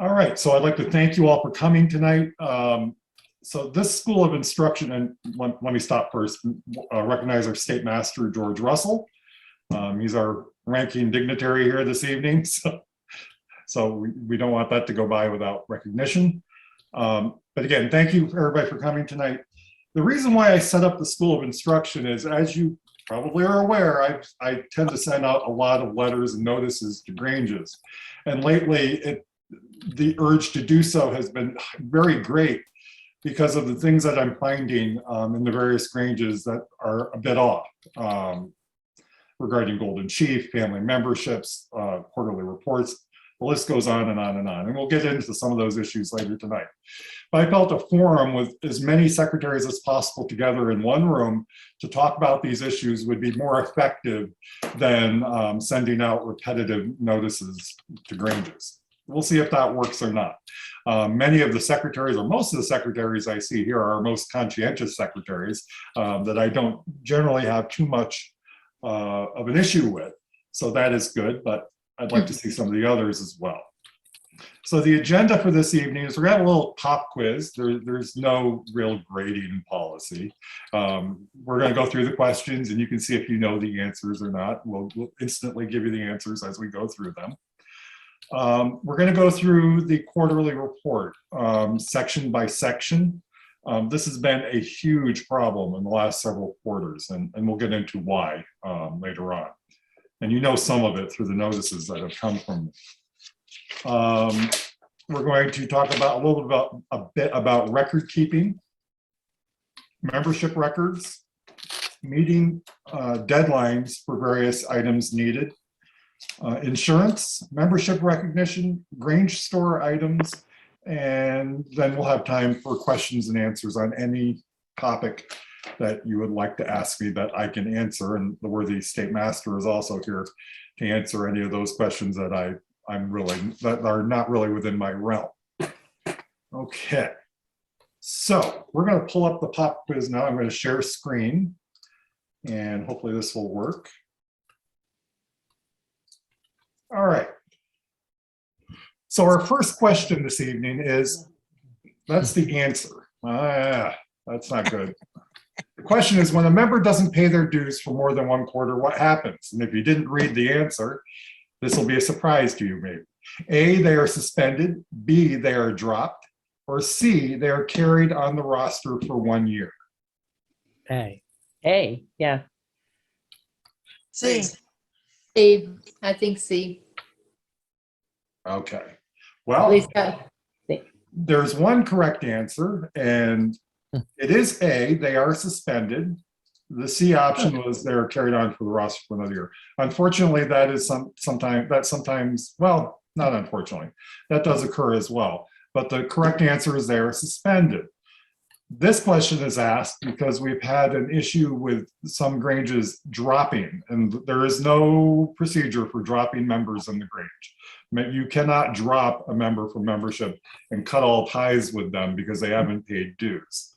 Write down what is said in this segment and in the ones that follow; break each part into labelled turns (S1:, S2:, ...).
S1: All right, so I'd like to thank you all for coming tonight. So this School of Instruction, and let me stop first, recognize our State Master, George Russell. He's our ranking dignitary here this evening, so we don't want that to go by without recognition. But again, thank you everybody for coming tonight. The reason why I set up the School of Instruction is, as you probably are aware, I tend to send out a lot of letters and notices to Granges. And lately, the urge to do so has been very great because of the things that I'm finding in the various Granges that are a bit off regarding Golden Chief, family memberships, quarterly reports. The list goes on and on and on. And we'll get into some of those issues later tonight. But I felt a forum with as many secretaries as possible together in one room to talk about these issues would be more effective than sending out repetitive notices to Granges. We'll see if that works or not. Many of the secretaries, or most of the secretaries I see here, are our most conscientious secretaries that I don't generally have too much of an issue with. So that is good, but I'd like to see some of the others as well. So the agenda for this evening is we're gonna have a little pop quiz. There's no real grading policy. We're gonna go through the questions and you can see if you know the answers or not. We'll instantly give you the answers as we go through them. We're going to go through the quarterly report section by section. This has been a huge problem in the last several quarters, and we'll get into why later on. And you know some of it through the notices that have come from me. We're going to talk about a bit about record keeping, membership records, meeting deadlines for various items needed, insurance, membership recognition, Grange store items, and then we'll have time for questions and answers on any topic that you would like to ask me that I can answer. And the worthy State Master is also here to answer any of those questions that that are not really within my realm. Okay, so we're going to pull up the pop quiz now. I'm going to share screen, and hopefully this will work. All right. So our first question this evening is, that's the answer. That's not good. The question is, when a member doesn't pay their dues for more than one quarter, what happens? And if you didn't read the answer, this will be a surprise to you maybe. A, they are suspended. B, they are dropped. Or C, they are carried on the roster for 1 year.
S2: A, yeah.
S3: C.
S4: C, I think C.
S1: Okay.
S4: At
S1: Well,
S4: least,
S1: there's one correct answer, and it is A, they are suspended. The C option was they're carried on for the roster for another year. Unfortunately, that is sometimes, well, not unfortunately, that does occur as well. But the correct answer is they are suspended. This question is asked because we've had an issue with some Granges dropping, and there is no procedure for dropping members in the Grange. You cannot drop a member from membership and cut all ties with them because they haven't paid dues.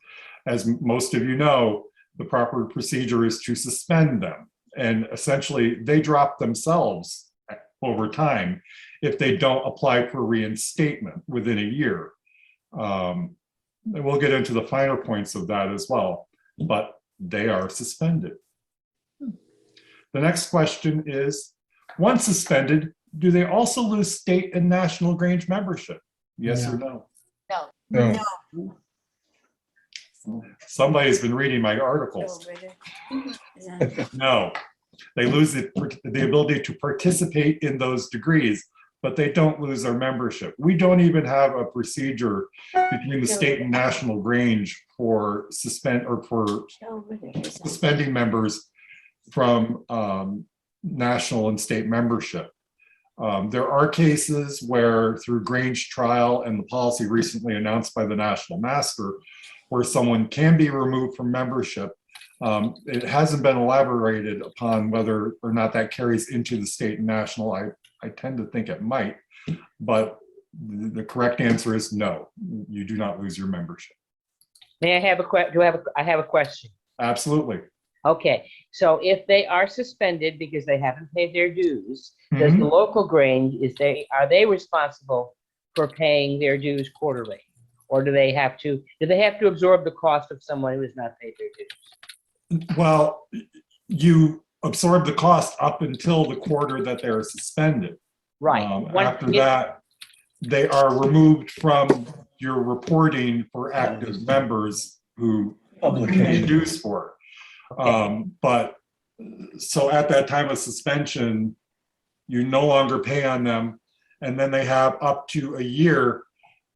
S1: As most of you know, the proper procedure is to suspend them, and essentially they drop themselves over time if they don't apply for reinstatement within a year. And we'll get into the finer points of that as well, but they are suspended. The next question is, once suspended, do they also lose state and national Grange membership? Yes or no?
S3: No.
S1: Somebody's been reading my articles. No, they lose the ability to participate in those degrees, but they don't lose their membership. We don't even have a procedure between the state and national Grange for suspending members from national and state membership. There are cases where through Grange trial and the policy recently announced by the National Master, where someone can be removed from membership. It hasn't been elaborated upon whether or not that carries into the state and national. I tend to think it might, but the correct answer is no, you do not lose your membership.
S2: May I have a question? I have a question.
S1: Absolutely.
S2: Okay, so if they are suspended because they haven't paid their dues, does the local Grange, are they responsible for paying their dues quarterly? Or do they have to absorb the cost of someone who has not paid their dues?
S1: Well, you absorb the cost up until the quarter that they're suspended.
S2: Right.
S1: After that, they are removed from your reporting for active members who pay dues for. But so at that time of suspension, you no longer pay on them, and then they have up to a year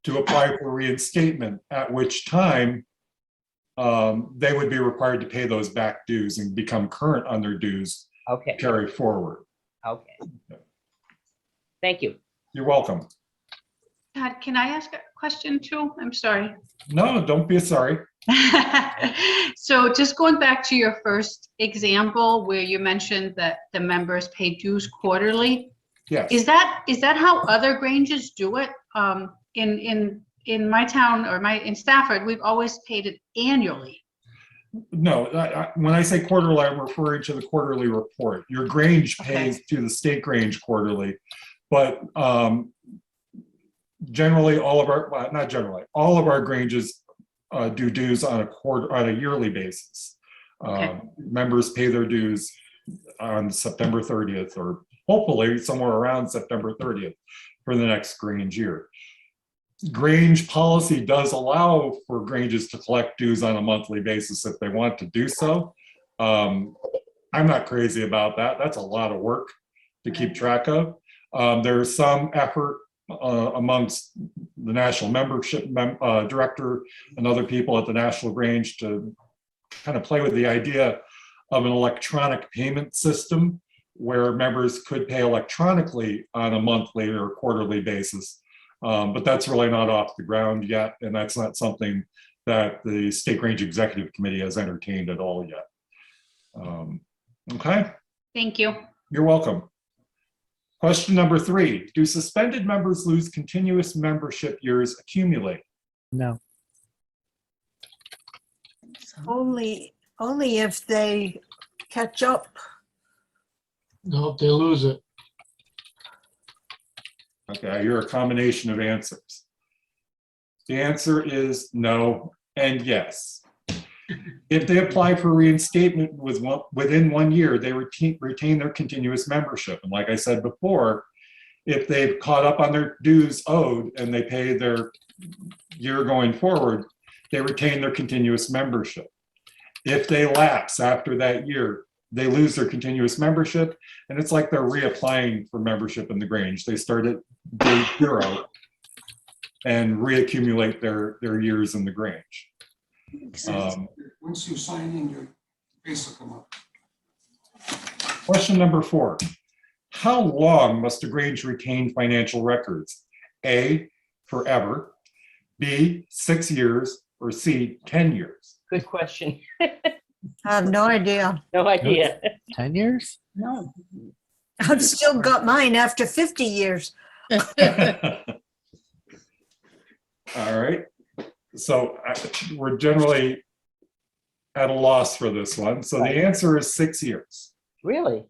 S1: to apply for reinstatement, at which time they would be required to pay those back dues and become current on their dues,
S2: Okay,
S1: carry forward.
S2: okay. Thank you.
S1: You're welcome.
S5: Todd, can I ask a question too? I'm sorry.
S1: No, don't be sorry.
S5: So just going back to your first example where you mentioned that the members pay dues quarterly,
S1: Yes.
S5: is that how other Granges do it? In my town or in Stafford, we've always paid it annually.
S1: No, when I say quarterly, I'm referring to the quarterly report. Your Grange pays to the state Grange quarterly, but generally all of our, well, not generally, all of our Granges do dues on a yearly basis. Members pay their dues on September 30th, or hopefully somewhere around September 30th for the next Grange year. Grange policy does allow for Granges to collect dues on a monthly basis if they want to do so. I'm not crazy about that. That's a lot of work to keep track of. There's some effort amongst the national membership director and other people at the National Grange to kind of play with the idea of an electronic payment system where members could pay electronically on a monthly or quarterly basis. But that's really not off the ground yet, and that's not something that the State Grange Executive Committee has entertained at all yet. Okay,
S5: Thank you.
S1: you're welcome. Question number 3, do suspended members lose continuous membership years accumulate?
S2: No.
S3: Only if they catch up.
S6: No, if they lose it.
S1: Okay, I hear a combination of answers. The answer is no and yes. If they apply for reinstatement within 1 year, they retain their continuous membership. And like I said before, if they've caught up on their dues owed and they pay their year going forward, they retain their continuous membership. If they lapse after that year, they lose their continuous membership, and it's like they're reapplying for membership in the Grange. They start at day 0 and reaccumulate their years in the Grange.
S7: Once you sign in, your base will come up.
S1: Question number 4. How long must a Grange retain financial records? A, forever, B, 6 years, or C, 10 years?
S2: Good question.
S3: I have no idea.
S2: No idea.
S8: 10 years?
S3: No. I've still got mine after 50 years.
S1: All right. So we're generally at a loss for this one. So the answer is 6 years.
S2: Really?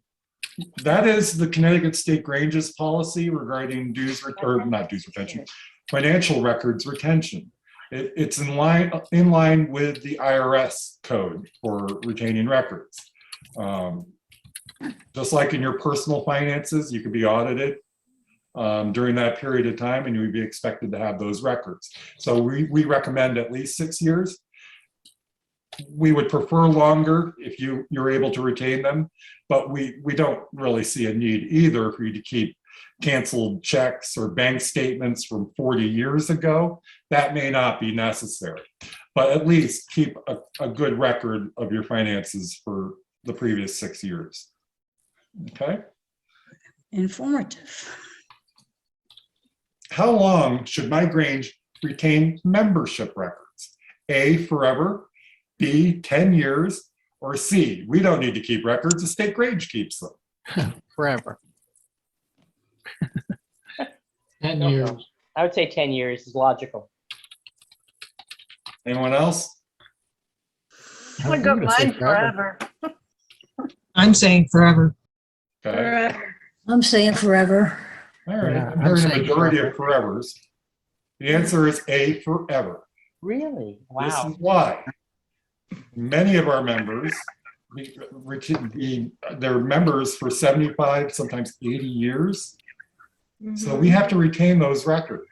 S1: That is the Connecticut State Grange's policy regarding financial records retention. It's in line with the IRS code for retaining records. Just like in your personal finances, you could be audited during that period of time, and you would be expected to have those records. So we recommend at least 6 years. We would prefer longer if you're able to retain them, but we don't really see a need either for you to keep canceled checks or bank statements from 40 years ago. That may not be necessary, but at least keep a good record of your finances for the previous 6 years. Okay.
S9: Informative.
S1: How long should my Grange retain membership records? A, forever, B, 10 years, or C, we don't need to keep records, the State Grange keeps them.
S8: Forever.
S6: 10
S2: No,
S6: years.
S2: no. I would say 10 years is logical.
S1: Anyone else?
S3: I
S8: I'm
S3: got
S8: gonna say
S3: mine forever.
S9: I'm saying forever.
S1: Okay.
S9: I'm saying forever.
S1: All right.
S8: Yeah,
S1: I'm
S8: I'm
S1: hearing a
S8: saying
S1: majority of forevers. The answer is A, forever.
S2: Really?
S1: This
S2: Wow.
S1: is why many of our members, they're members for 75, sometimes 80 years. So we have to retain those records.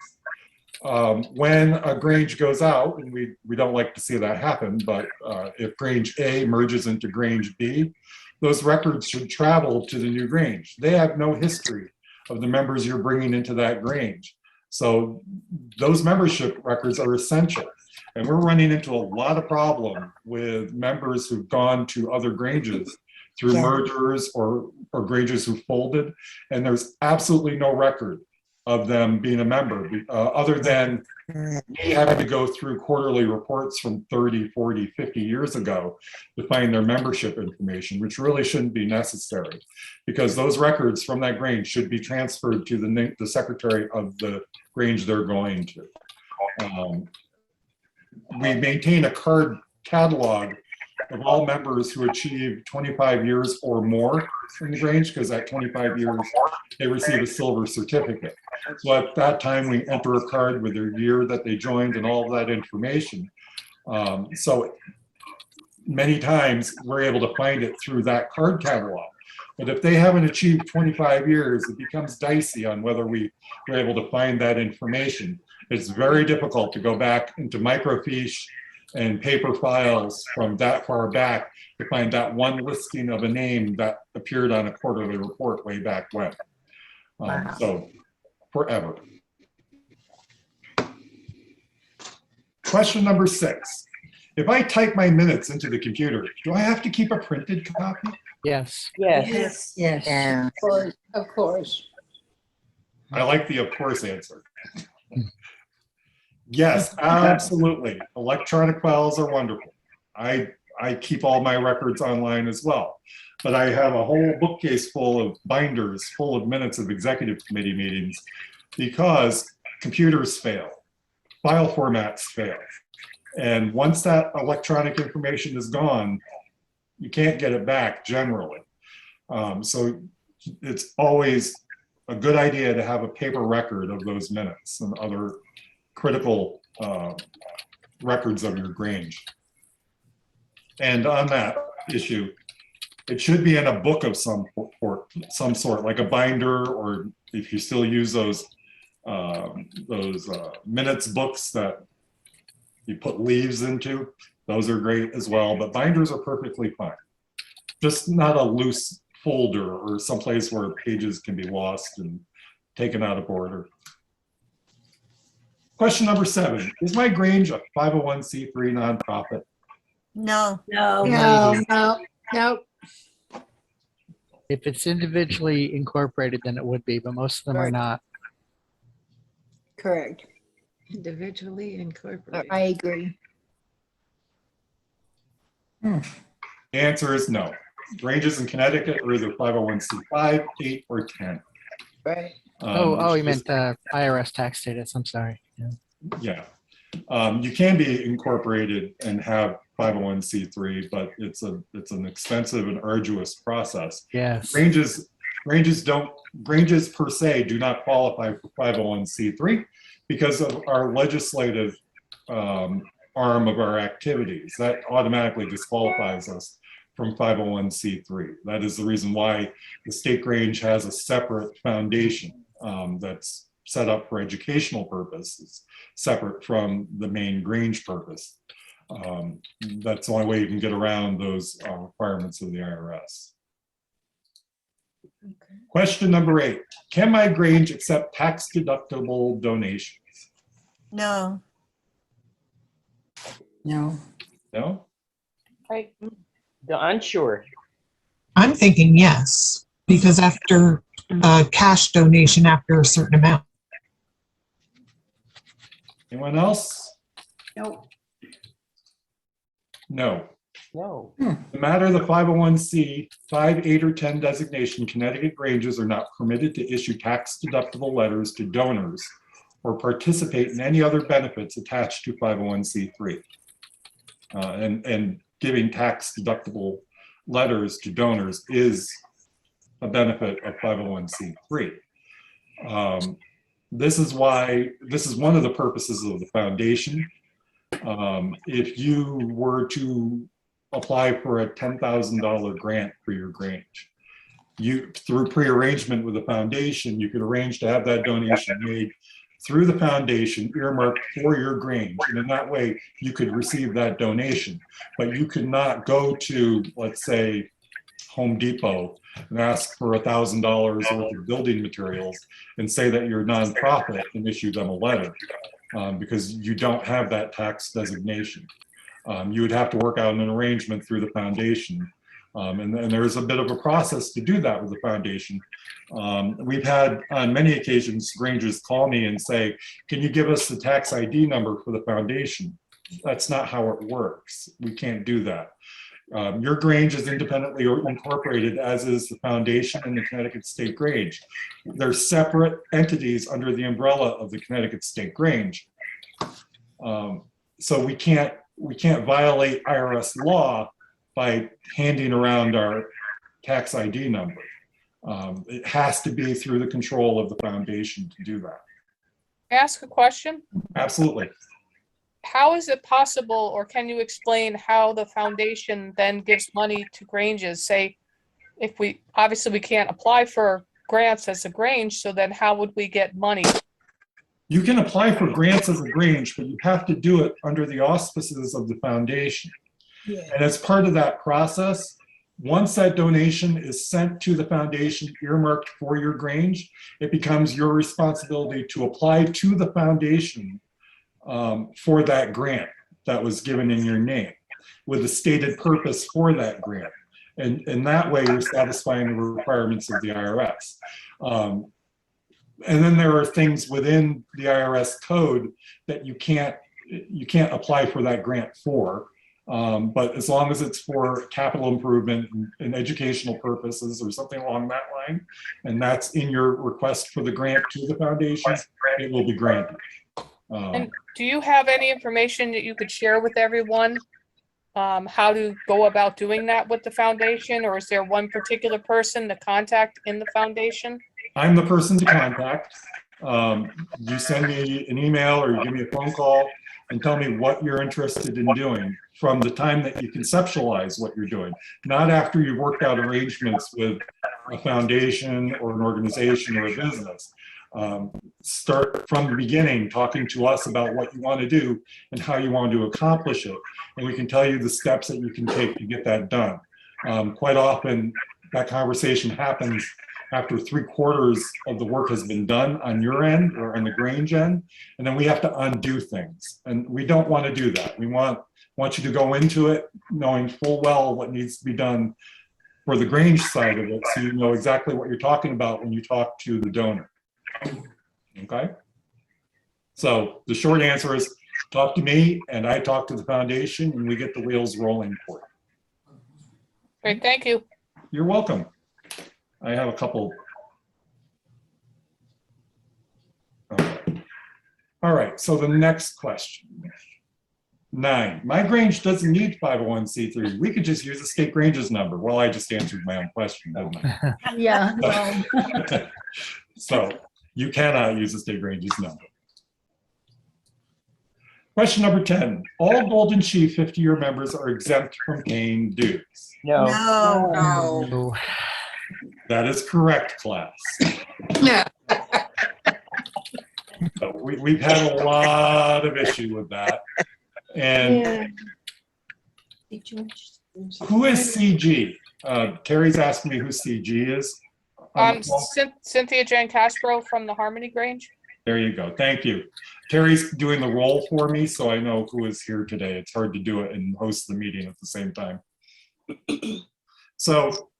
S1: When a Grange goes out, and we don't like to see that happen, but if Grange A merges into Grange B, those records should travel to the new Grange. They have no history of the members you're bringing into that Grange. So those membership records are essential. And we're running into a lot of problem with members who've gone to other Granges through
S3: Yeah.
S1: mergers or Granges who folded, and there's absolutely no record of them being a member, other than we had to go through quarterly reports from 30, 40, 50 years ago to find their membership information, which really shouldn't be necessary, because those records from that Grange should be transferred to the secretary of the Grange they're going to. We maintain a card catalog of all members who achieve 25 years or more in the Grange, because at 25 years, they receive a silver certificate. So at that time, we enter a card with their year that they joined and all of that information. So many times, we're able to find it through that card catalog. But if they haven't achieved 25 years, it becomes dicey on whether we were able to find that information. It's very difficult to go back into microfiche and paper files from that far back to find that one listing of a name that appeared on a quarterly report way back when. So forever. Question number 6. If I type my minutes into the computer, do I have to keep a printed copy?
S2: Yes.
S3: Yes.
S4: Of course, of course.
S1: I like the of course answer. Yes, absolutely. Electronic files are wonderful. I keep all my records online as well. But I have a whole bookcase full of binders, full of minutes of executive committee meetings, because computers fail, file formats fail. And once that electronic information is gone, you can't get it back generally. So it's always a good idea to have a paper record of those minutes and other critical records of your Grange. And on that issue, it should be in a book of some sort, like a binder, or if you still use those minutes books that you put leaves into, those are great as well. But binders are perfectly fine. Just not a loose folder or someplace where pages can be lost and taken out of order. Question number 7. Is my Grange a 501c3 nonprofit?
S3: No.
S4: No, no.
S8: If it's individually incorporated, then it would be, but most of them are
S4: Right.
S8: not.
S4: Correct.
S10: Individually incorporated.
S4: I agree.
S1: The answer is no. Granges in Connecticut are either 501c5, 8, or 10.
S4: Right.
S8: You meant IRS tax status. I'm sorry. Yeah.
S1: Yeah. You can be incorporated and have 501c3, but it's an expensive and arduous process.
S8: Yes.
S1: Granges per se do not qualify for 501c3 because of our legislative arm of our activities. That automatically disqualifies us from 501c3. That is the reason why the state Grange has a separate foundation that's set up for educational purposes, separate from the main Grange purpose. That's the only way you can get around those requirements of the IRS.
S10: Okay.
S1: Question number 8. Can my Grange accept tax deductible donations?
S3: No.
S4: No.
S1: No?
S2: Unsure.
S9: I'm thinking yes, because after cash donation after a certain amount.
S1: Anyone else?
S4: Nope.
S1: No.
S2: No.
S1: No matter the 501c 5, 8, or 10 designation, Connecticut Granges are not permitted to issue tax deductible letters to donors or participate in any other benefits attached to 501c3. And giving tax deductible letters to donors is a benefit of 501c3. This is one of the purposes of the foundation. If you were to apply for a $10,000 grant for your Grange, through pre-arrangement with the foundation, you could arrange to have that donation made through the foundation, earmarked for your Grange. And in that way, you could receive that donation. But you could not go to, let's say, Home Depot and ask for $1,000 worth of building materials and say that you're a nonprofit and issue them a letter, because you don't have that tax designation. You would have to work out an arrangement through the foundation. And there's a bit of a process to do that with the foundation. We've had on many occasions Grangers call me and say, can you give us the tax ID number for the foundation? That's not how it works. We can't do that. Your Grange is independently incorporated, as is the foundation and the Connecticut State Grange. They're separate entities under the umbrella of the Connecticut State Grange. So we can't violate IRS law by handing around our tax ID number. It has to be through the control of the foundation to do that.
S11: Ask a question.
S1: Absolutely.
S11: How is it possible, or can you explain how the foundation then gives money to Granges? Say, if we can't apply for grants as a Grange, so then how would we get money?
S1: You can apply for grants as a Grange, but you have to do it under the auspices of the foundation. And as part of that process, once that donation is sent to the foundation earmarked for your Grange, it becomes your responsibility to apply to the foundation for that grant that was given in your name with a stated purpose for that grant. And that way you're satisfying the requirements of the IRS. And then there are things within the IRS code that you can't apply for that grant for. But as long as it's for capital improvement and educational purposes or something along that line, and that's in your request for the grant to the foundation, it will be granted.
S11: And do you have any information that you could share with everyone? How to go about doing that with the foundation, or is there one particular person to contact in the foundation?
S1: I'm the person to contact. You send me an email or you give me a phone call and tell me what you're interested in doing from the time that you conceptualize what you're doing, not after you've worked out arrangements with a foundation or an organization or a business. Start from the beginning, talking to us about what you want to do and how you want to accomplish it. And we can tell you the steps that you can take to get that done. Quite often that conversation happens after 3/4 of the work has been done on your end or on the Grange end, and then we have to undo things. And we don't want to do that. We want you to go into it knowing full well what needs to be done for the Grange side of it, so you know exactly what you're talking about when you talk to the donor. Okay? So the short answer is talk to me and I talk to the foundation and we get the wheels rolling for you.
S11: Great, thank you.
S1: You're welcome. I have a couple. Okay. All right, so the next question. 9, my Grange doesn't need 501c3. We could just use the state Grange's number. Well, I just answered my own question, didn't I?
S4: Yeah, no.
S1: So you cannot use the state Grange's number. Question number 10. All Golden Chief 50-year members are exempt from paying dues.
S2: No.
S3: No,
S8: So,
S1: That is correct, class.
S4: Yeah.
S1: So we've had a lot of issue with that. And who is CG? Terry's asking me who CG is.
S11: Cynthia Jan Castro from the Harmony Grange.
S1: There you go. Thank you. Terry's doing the roll for me, so I know who is here today. It's hard to do it and host the meeting at the same time. So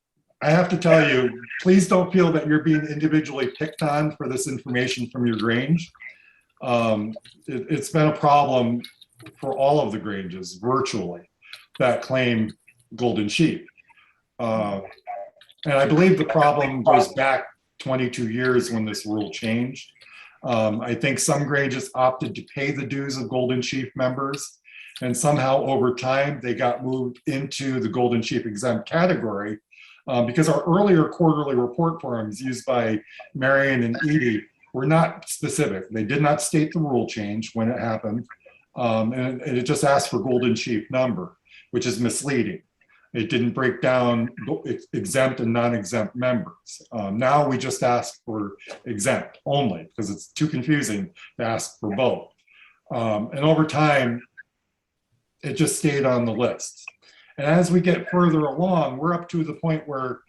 S1: I have to tell you, please don't feel that you're being individually picked on for this information from your Grange. It's been a problem for all of the Granges virtually that claim Golden Sheep. And I believe the problem goes back 22 years when this rule changed. I think some Granges opted to pay the dues of Golden Sheep members, and somehow over time they got moved into the Golden Sheep exempt category because our earlier quarterly report forms used by Marion and Edie were not specific. They did not state the rule change when it happened. And it just asked for golden sheep number, which is misleading. It didn't break down exempt and non-exempt members. Now we just ask for exempt only because it's too confusing to ask for both. And over time, it just stayed on the list. And as we get further along, we're up to the point where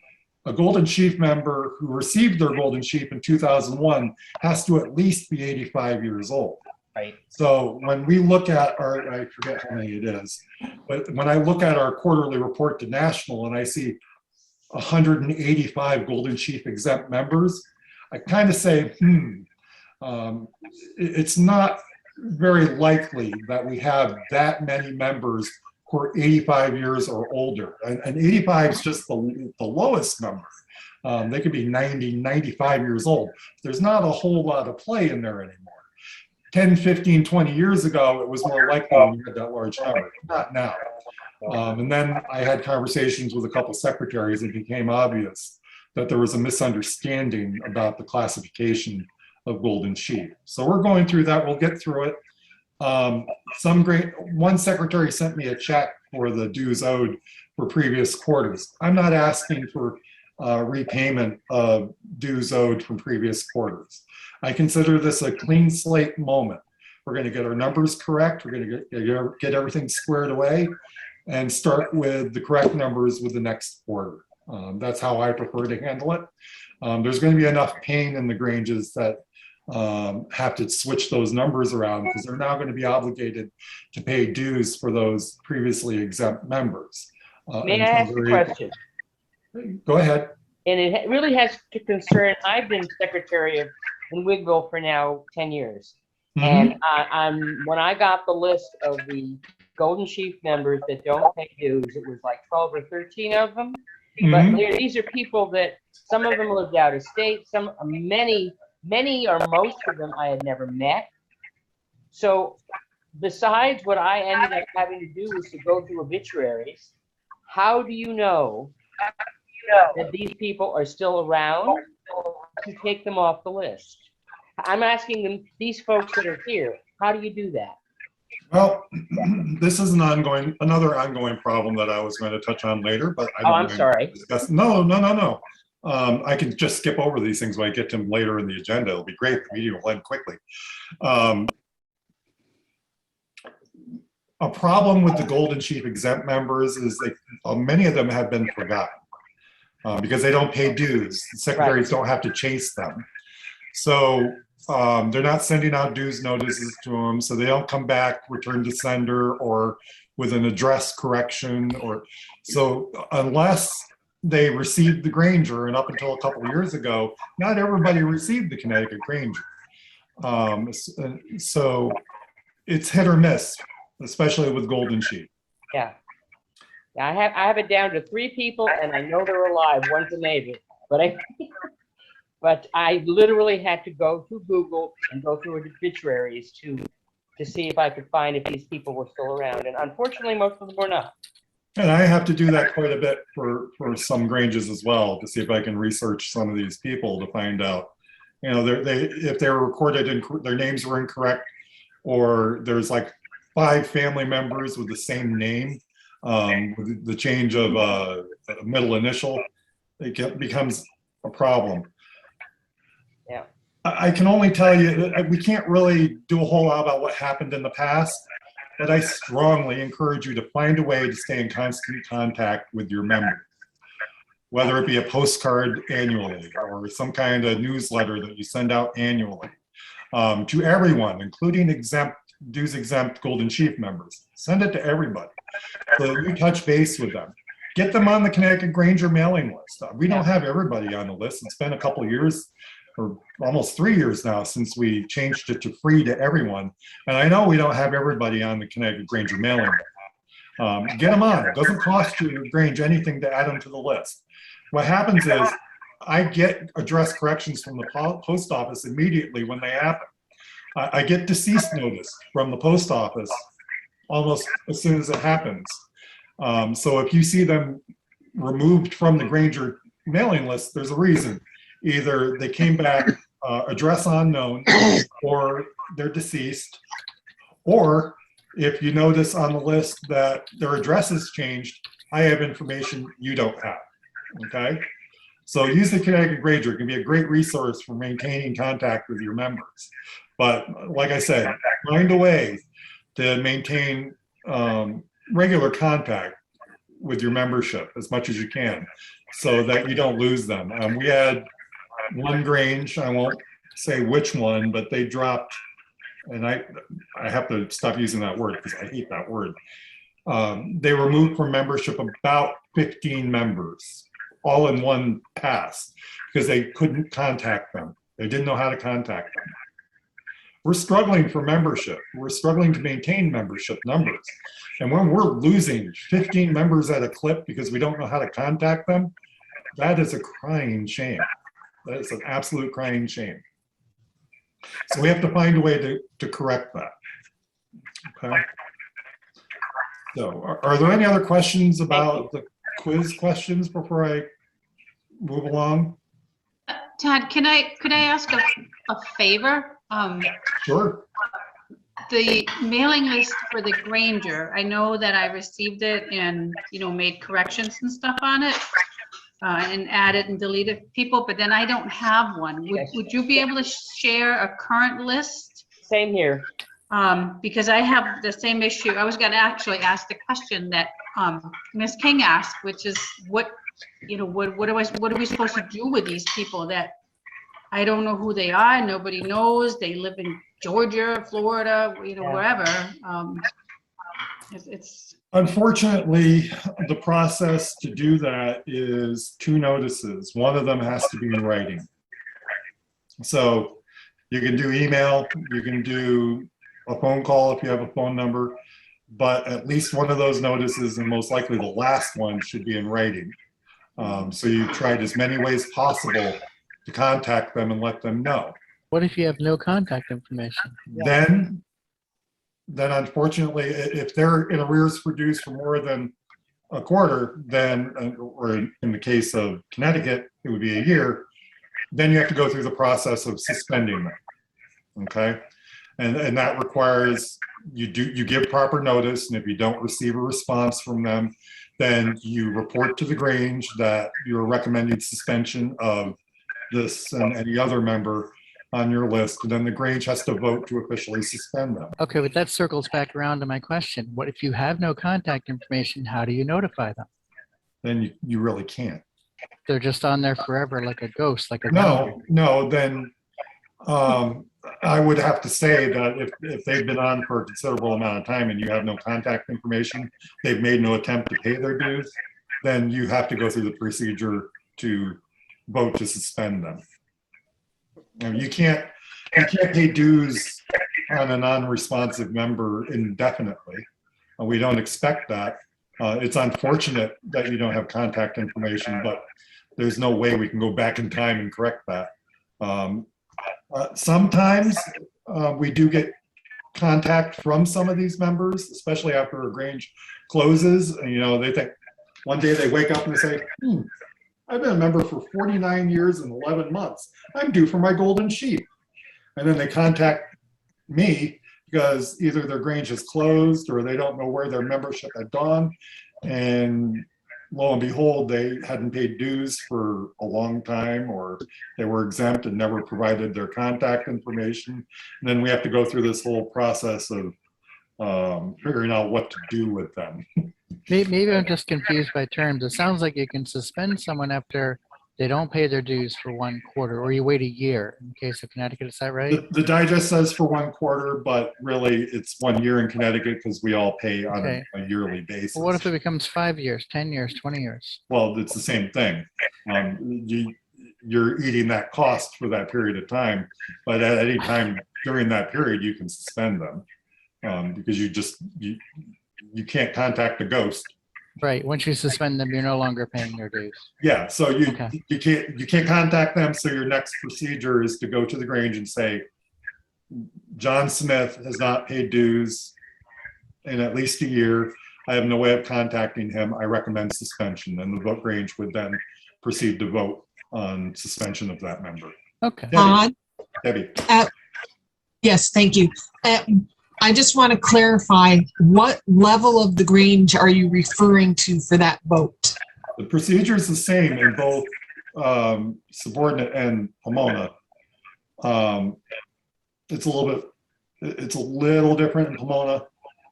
S1: a golden sheep member who received their golden sheep in 2001 has to at least be 85 years old.
S2: Right.
S1: So when we look at our, I forget how many it is, but when I look at our quarterly report to national and I see 185 golden sheep exempt members, I kind of say, it's not very likely that we have that many members who are 85 years or older. And 85 is just the lowest number. They could be 90, 95 years old. There's not a whole lot of play in there anymore. 10, 15, 20 years ago, it was more likely when you had that large number, not now. And then I had conversations with a couple secretaries and it became obvious that there was a misunderstanding about the classification of golden sheep. So we're going through that, we'll get through it. One secretary sent me a check for the dues owed for previous quarters. I'm not asking for repayment of dues owed from previous quarters. I consider this a clean slate moment. We're going to get our numbers correct. We're going to get everything squared away and start with the correct numbers with the next quarter. That's how I prefer to handle it. There's going to be enough pain in the Granges that have to switch those numbers around because they're now going to be obligated to pay dues for those previously exempt members.
S2: May I ask a question?
S1: Go ahead.
S2: And it really has to concern, I've been secretary of in Wigville for now 10 years. And when I got the list of the golden sheep members that don't pay dues, it was like 12 or 13 of them. But these are people that, some of them lived out of state, many or most of them I had never met. So besides what I ended up having to do was to go through obituaries, how do you know that these people are still around to take them off the list? I'm asking them, these folks that are here, how do you do that?
S1: Well, this is another ongoing problem that I was going to touch on later, but I don't
S2: I'm sorry.
S1: Discuss. No. I can just skip over these things when I get to them later in the agenda. It'll be great. The meeting will end quickly. A problem with the golden sheep exempt members is that many of them have been forgotten because they don't pay dues. The secretaries don't have to chase them. So they're not sending out dues notices to them, so they don't come back, return to sender, or with an address correction. Or so unless they received the Granger, and up until a couple of years ago, not everybody received the Connecticut Granger. So it's hit or miss, especially with golden sheep.
S2: Yeah. I have it down to 3 people, and I know they're alive. One's a neighbor, but I literally had to go through Google and go through obituaries to see if I could find if these people were still around. And unfortunately, most of them were not.
S1: And I have to do that quite a bit for some Granges as well, to see if I can research some of these people to find out, if they were recorded and their names were incorrect, or there's like 5 family members with the same name, with the change of a middle initial, it becomes a problem.
S2: Yeah.
S1: I can only tell you that we can't really do a whole lot about what happened in the past, but I strongly encourage you to find a way to stay in constant contact with your members, whether it be a postcard annually or some kind of newsletter that you send out annually to everyone, including dues exempt golden sheep members. Send it to everybody so that you touch base with them. Get them on the Connecticut Granger mailing list. We don't have everybody on the list. It's been a couple of years, or almost 3 years now, since we changed it to free to everyone. And I know we don't have everybody on the Connecticut Granger mailing list. Get them on. It doesn't cost you, Grange, anything to add them to the list. What happens is I get address corrections from the post office immediately when they happen. I get deceased notice from the post office almost as soon as it happens. So if you see them removed from the Granger mailing list, there's a reason. Either they came back address unknown, or they're deceased, or if you notice on the list that their address has changed, I have information you don't have, okay? So use the Connecticut Granger. It can be a great resource for maintaining contact with your members. But like I said, find a way to maintain regular contact with your membership as much as you can so that you don't lose them. We had one Grange, I won't say which one, but they dropped, and I have to stop using that word because I hate that word. They removed from membership about 15 members all in one pass because they couldn't contact them. They didn't know how to contact them. We're struggling for membership. We're struggling to maintain membership numbers. And when we're losing 15 members at a clip because we don't know how to contact them, that is a crying shame. That is an absolute crying shame. So we have to find a way to correct that. Okay. So are there any other questions about the quiz questions before I move along?
S5: Todd, could I ask a favor?
S1: Sure.
S5: The mailing list for the Granger, I know that I received it and, made corrections and stuff on it, and added and deleted people, but then I don't have one. Would you be able to share a current list?
S2: Same here.
S5: Because I have the same issue. I was going to actually ask the question that Ms. King asked, which is what are we supposed to do with these people that I don't know who they are? Nobody knows. They live in Georgia, Florida, wherever. It's
S1: Unfortunately, the process to do that is 2 notices. One of them has to be in writing. So you can do email, you can do a phone call if you have a phone number, but at least one of those notices, and most likely the last one, should be in writing. So you tried as many ways possible to contact them and let them know.
S8: What if you have no contact information?
S1: Then unfortunately, if they're in arrears for dues for more than a quarter, then, or in the case of Connecticut, it would be a year, then you have to go through the process of suspending them, okay? And that requires you give proper notice, and if you don't receive a response from them, then you report to the Grange that you're recommending suspension of this and any other member on your list, and then the Grange has to vote to officially suspend them.
S8: Okay, but that circles back around to my question. What if you have no contact information? How do you notify them?
S1: Then you really can't.
S8: They're just on there forever, like a ghost, like a memory.
S1: No, then I would have to say that if they've been on for a considerable amount of time and you have no contact information, they've made no attempt to pay their dues, then you have to go through the procedure to vote to suspend them. You can't pay dues on a non-responsive member indefinitely. We don't expect that. It's unfortunate that you don't have contact information, but there's no way we can go back in time and correct that. Sometimes we do get contact from some of these members, especially after a Grange closes. And, they think one day they wake up and they say, I've been a member for 49 years and 11 months. I'm due for my golden sheep. And then they contact me because either their Grange is closed or they don't know where their membership had gone. And lo and behold, they hadn't paid dues for a long time, or they were exempt and never provided their contact information. And then we have to go through this whole process of figuring out what to do with them.
S8: Maybe I'm just confused by terms. It sounds like you can suspend someone after they don't pay their dues for 1 quarter, or you wait a year in case of Connecticut. Is that right?
S1: The digest says for 1 quarter, but really it's 1 year in Connecticut because we all pay on a yearly basis.
S8: Well, what if it becomes 5 years, 10 years, 20 years?
S1: Well, it's the same thing. You're eating that cost for that period of time, but at any time during that period, you can suspend them because you can't contact the ghost.
S8: Right. Once you suspend them, you're no longer paying their dues.
S1: Yeah. So you can't contact them. So your next procedure is to go to the Grange and say, John Smith has not paid dues in at least a year. I have no way of contacting him. I recommend suspension. And the Grange would then proceed to vote on suspension of that member.
S8: Okay.
S9: Todd,
S1: Debbie.
S9: Yes, thank you. I just want to clarify, what level of the Grange are you referring to for that vote?
S1: The procedure is the same in both subordinate and Pomona. It's a little different in Pomona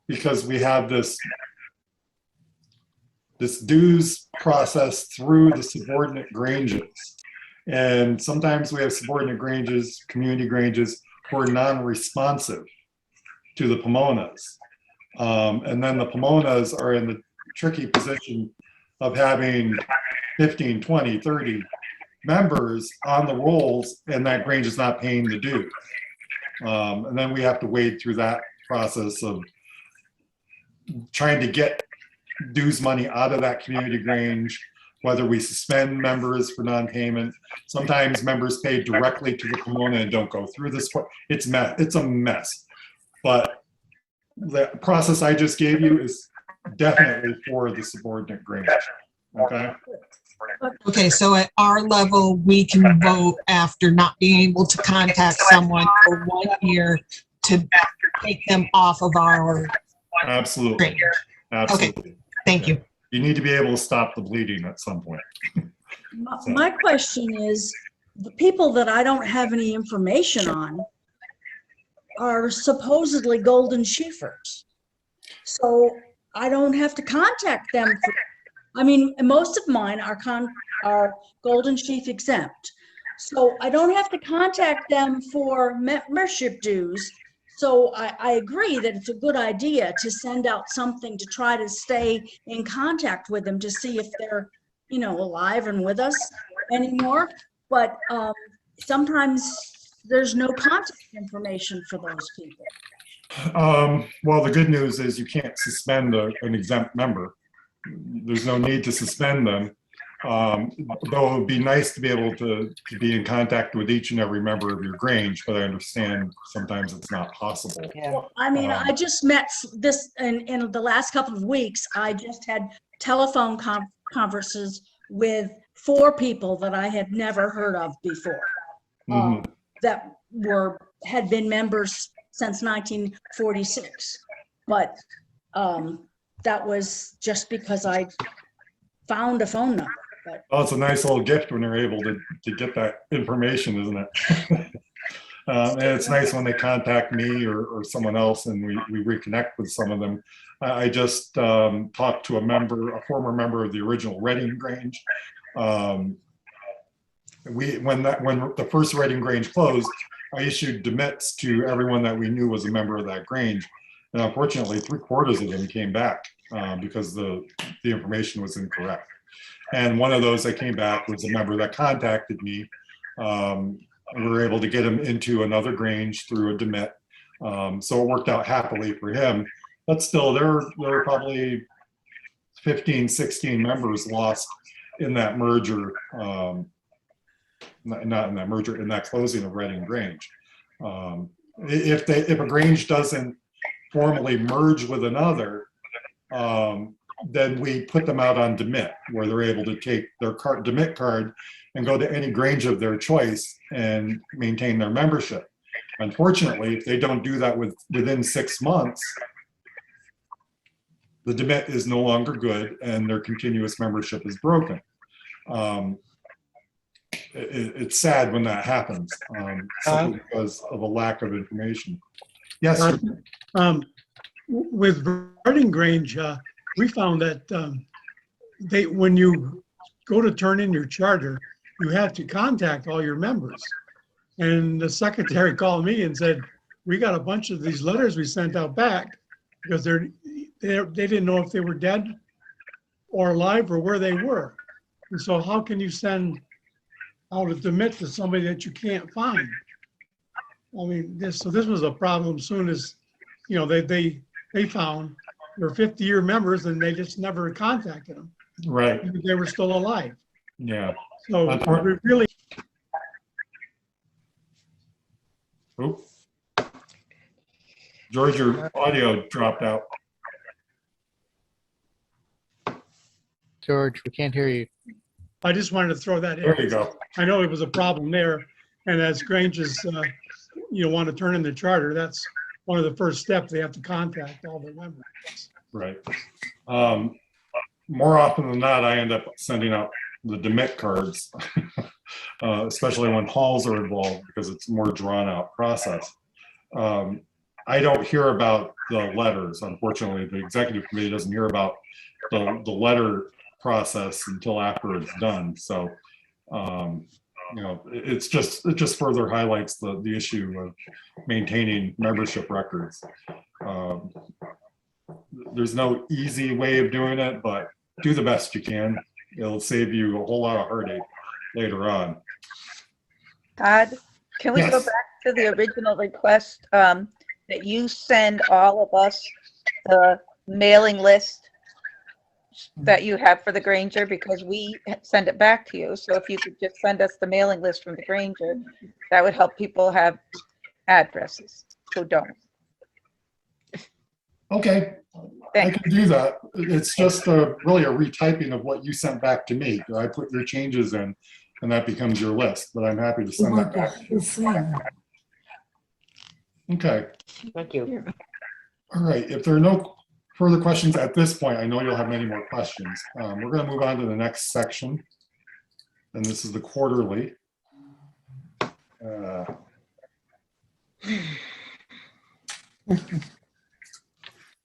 S1: because we have this dues process through the subordinate Granges. And sometimes we have subordinate Granges, community Granges, who are non-responsive to the Pomonas. And then the Pomonas are in the tricky position of having 15, 20, 30 members on the rolls, and that Grange is not paying the dues. And then we have to wade through that process of trying to get dues money out of that community Grange, whether we suspend members for non-payment. Sometimes members pay directly to the Pomona and don't go through this. It's a mess. But the process I just gave you is definitely for the subordinate Grange. Okay.
S9: Okay, so at our level, we can vote after not being able to contact someone for 1 year to take them off of our
S1: Absolutely.
S9: Grange.
S1: Absolutely.
S9: Thank you.
S1: You need to be able to stop the bleeding at some point.
S4: My question is, the people that I don't have any information on are supposedly golden sheafers. So I don't have to contact them. I mean, most of mine are golden sheaf exempt. So I don't have to contact them for membership dues. So I agree that it's a good idea to send out something to try to stay in contact with them to see if they're, alive and with us anymore. But sometimes there's no contact information for those people.
S1: Well, the good news is you can't suspend an exempt member. There's no need to suspend them. Though it would be nice to be able to be in contact with each and every member of your Grange, but I understand sometimes it's not possible.
S2: Yeah.
S4: Well, I mean, I just met this in the last couple of weeks. I just had telephone converses with 4 people that I had never heard of before, that had been members since 1946. But that was just because I found a phone number. But
S1: Oh, it's a nice little gift when they're able to get that information, isn't it? And it's nice when they contact me or someone else and we reconnect with some of them. I just talked to a former member of the original Reading Grange. When the first Reading Grange closed, I issued demits to everyone that we knew was a member of that Grange. And unfortunately, 3/4 of them came back because the information was incorrect. And one of those that came back was a member that contacted me. We were able to get him into another Grange through a demit. So it worked out happily for him. But still, there were probably 15, 16 members lost in that merger. Not in that merger, in that closing of Reading Grange. If a Grange doesn't formally merge with another, then we put them out on demit, where they're able to take their demit card and go to any Grange of their choice and maintain their membership. Unfortunately, if they don't do that within 6 months, the demit is no longer good and their continuous membership is broken. It's sad when that happens, simply because of a lack of information. Yes, sir.
S12: With Reading Grange, we found that when you go to turn in your charter, you have to contact all your members. And the secretary called me and said, we got a bunch of these letters we sent out back because they didn't know if they were dead or alive or where they were. And so how can you send out a demit to somebody that you can't find? I mean, this was a problem soon as, they found their 50-year members and they just never contacted them.
S1: Right.
S12: They were still alive.
S1: Yeah.
S12: So we really.
S1: Oop. George, your audio dropped out.
S8: George, we can't hear you.
S12: I just wanted to throw that in.
S1: There you go.
S12: I know it was a problem there. And as Grange's want to turn in the charter, that's one of the first steps. They have to contact all their members.
S1: Right. More often than not, I end up sending out the demit cards, especially when halls are involved because it's a more drawn out process. I don't hear about the letters. Unfortunately, the executive committee doesn't hear about the letter process until after it's done. So, it just further highlights the issue of maintaining membership records. There's no easy way of doing it, but do the best you can. It'll save you a whole lot of heartache later on.
S13: Todd, can we go
S1: Yes.
S13: back to the original request that you send all of us the mailing list that you have for the Granger, because we send it back to you. So if you could just send us the mailing list from the Granger, that would help people have addresses who don't.
S1: Okay, I can do that. It's just really a retyping of what you sent back to me. I put your changes in and that becomes your list, but I'm happy to send that back. Okay,
S2: Thank you.
S1: all right. If there are no further questions at this point, I know you'll have many more questions. We're going to move on to the next section. And this is the quarterly.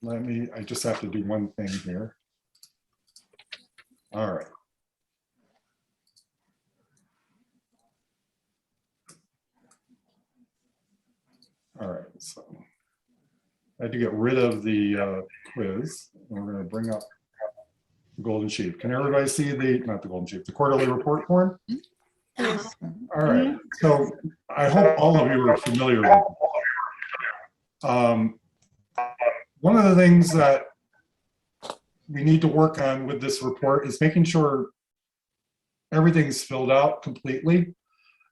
S1: I just have to do one thing here. All right. All right, so I had to get rid of the quiz. And we're going to bring up the golden sheet. Can everybody see not the golden sheet, the quarterly report form?
S13: Yes.
S1: All right, so I hope all of you are familiar with it. One of the things that we need to work on with this report is making sure everything's filled out completely.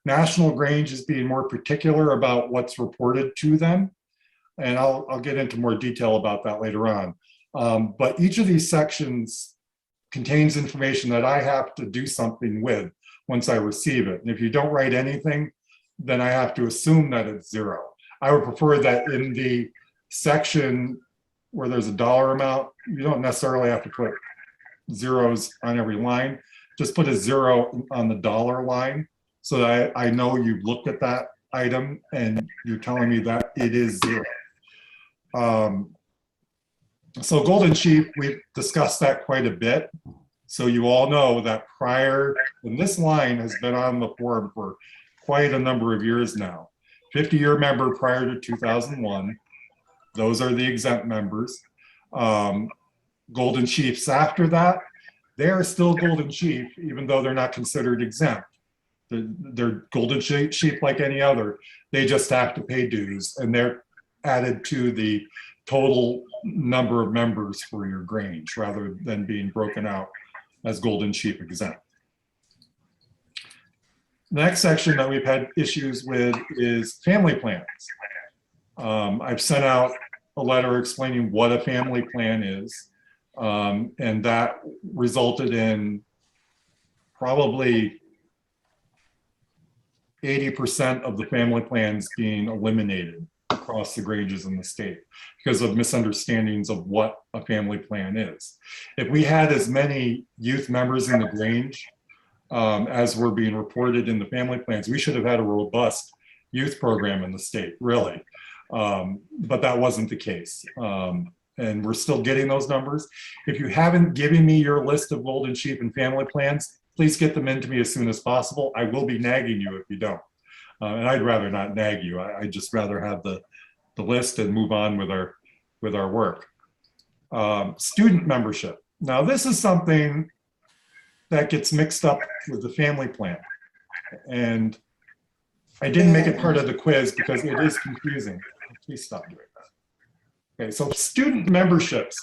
S1: National Grange is being more particular about what's reported to them. And I'll get into more detail about that later on. But each of these sections contains information that I have to do something with once I receive it. And if you don't write anything, then I have to assume that it's zero. I would prefer that in the section where there's a dollar amount, you don't necessarily have to put zeros on every line. Just put a zero on the dollar line so that I know you've looked at that item and you're telling me that it is zero. So Golden Sheep, we've discussed that quite a bit. So you all know that and this line has been on the form for quite a number of years now. 50-year member prior to 2001. Those are the exempt members. Golden Chiefs after that, they are still Golden Chief, even though they're not considered exempt. They're Golden Chief like any other. They just have to pay dues, and they're added to the total number of members for your Grange rather than being broken out as Golden Chief exempt. The next section that we've had issues with is family plans. I've sent out a letter explaining what a family plan is, and that resulted in probably 80% of the family plans being eliminated across the Granges in the state because of misunderstandings of what a family plan is. If we had as many youth members in the Grange as were being reported in the family plans, we should have had a robust youth program in the state, really. But that wasn't the case. And we're still getting those numbers. If you haven't given me your list of Golden Sheep and family plans, please get them into me as soon as possible. I will be nagging you if you don't. And I'd rather not nag you. I'd just rather have the list and move on with our work. Student membership. Now this is something that gets mixed up with the family plan. And I didn't make it part of the quiz because it is confusing. Please stop doing that. Okay, so student memberships.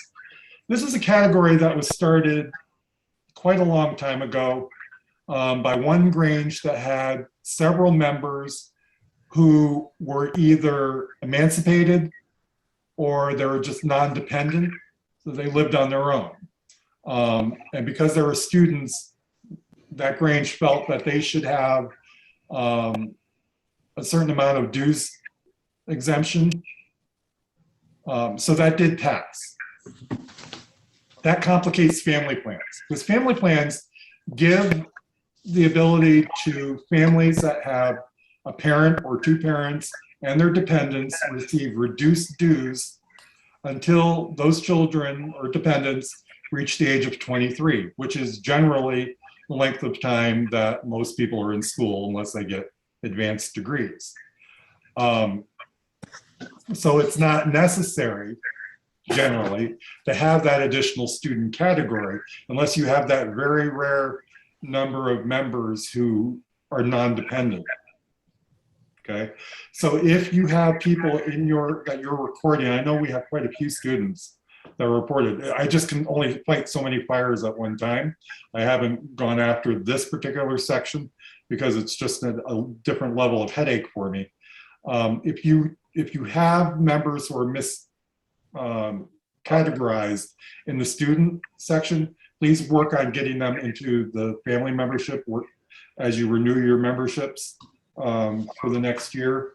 S1: This is a category that was started quite a long time ago by one Grange that had several members who were either emancipated or they were just non-dependent, so they lived on their own. And because they were students, that Grange felt that they should have a certain amount of dues exemption. So that did pass. That complicates family plans, because family plans give the ability to families that have a parent or two parents and their dependents receive reduced dues until those children or dependents reach the age of 23, which is generally the length of time that most people are in school unless they get advanced degrees. So it's not necessary generally to have that additional student category unless you have that very rare number of members who are non-dependent. Okay, so if you have people in that you're recording, I know we have quite a few students that are reported. I just can only fight so many fires at one time. I haven't gone after this particular section because it's just a different level of headache for me. If you have members who are categorized in the student section, please work on getting them into the family membership as you renew your memberships for the next year.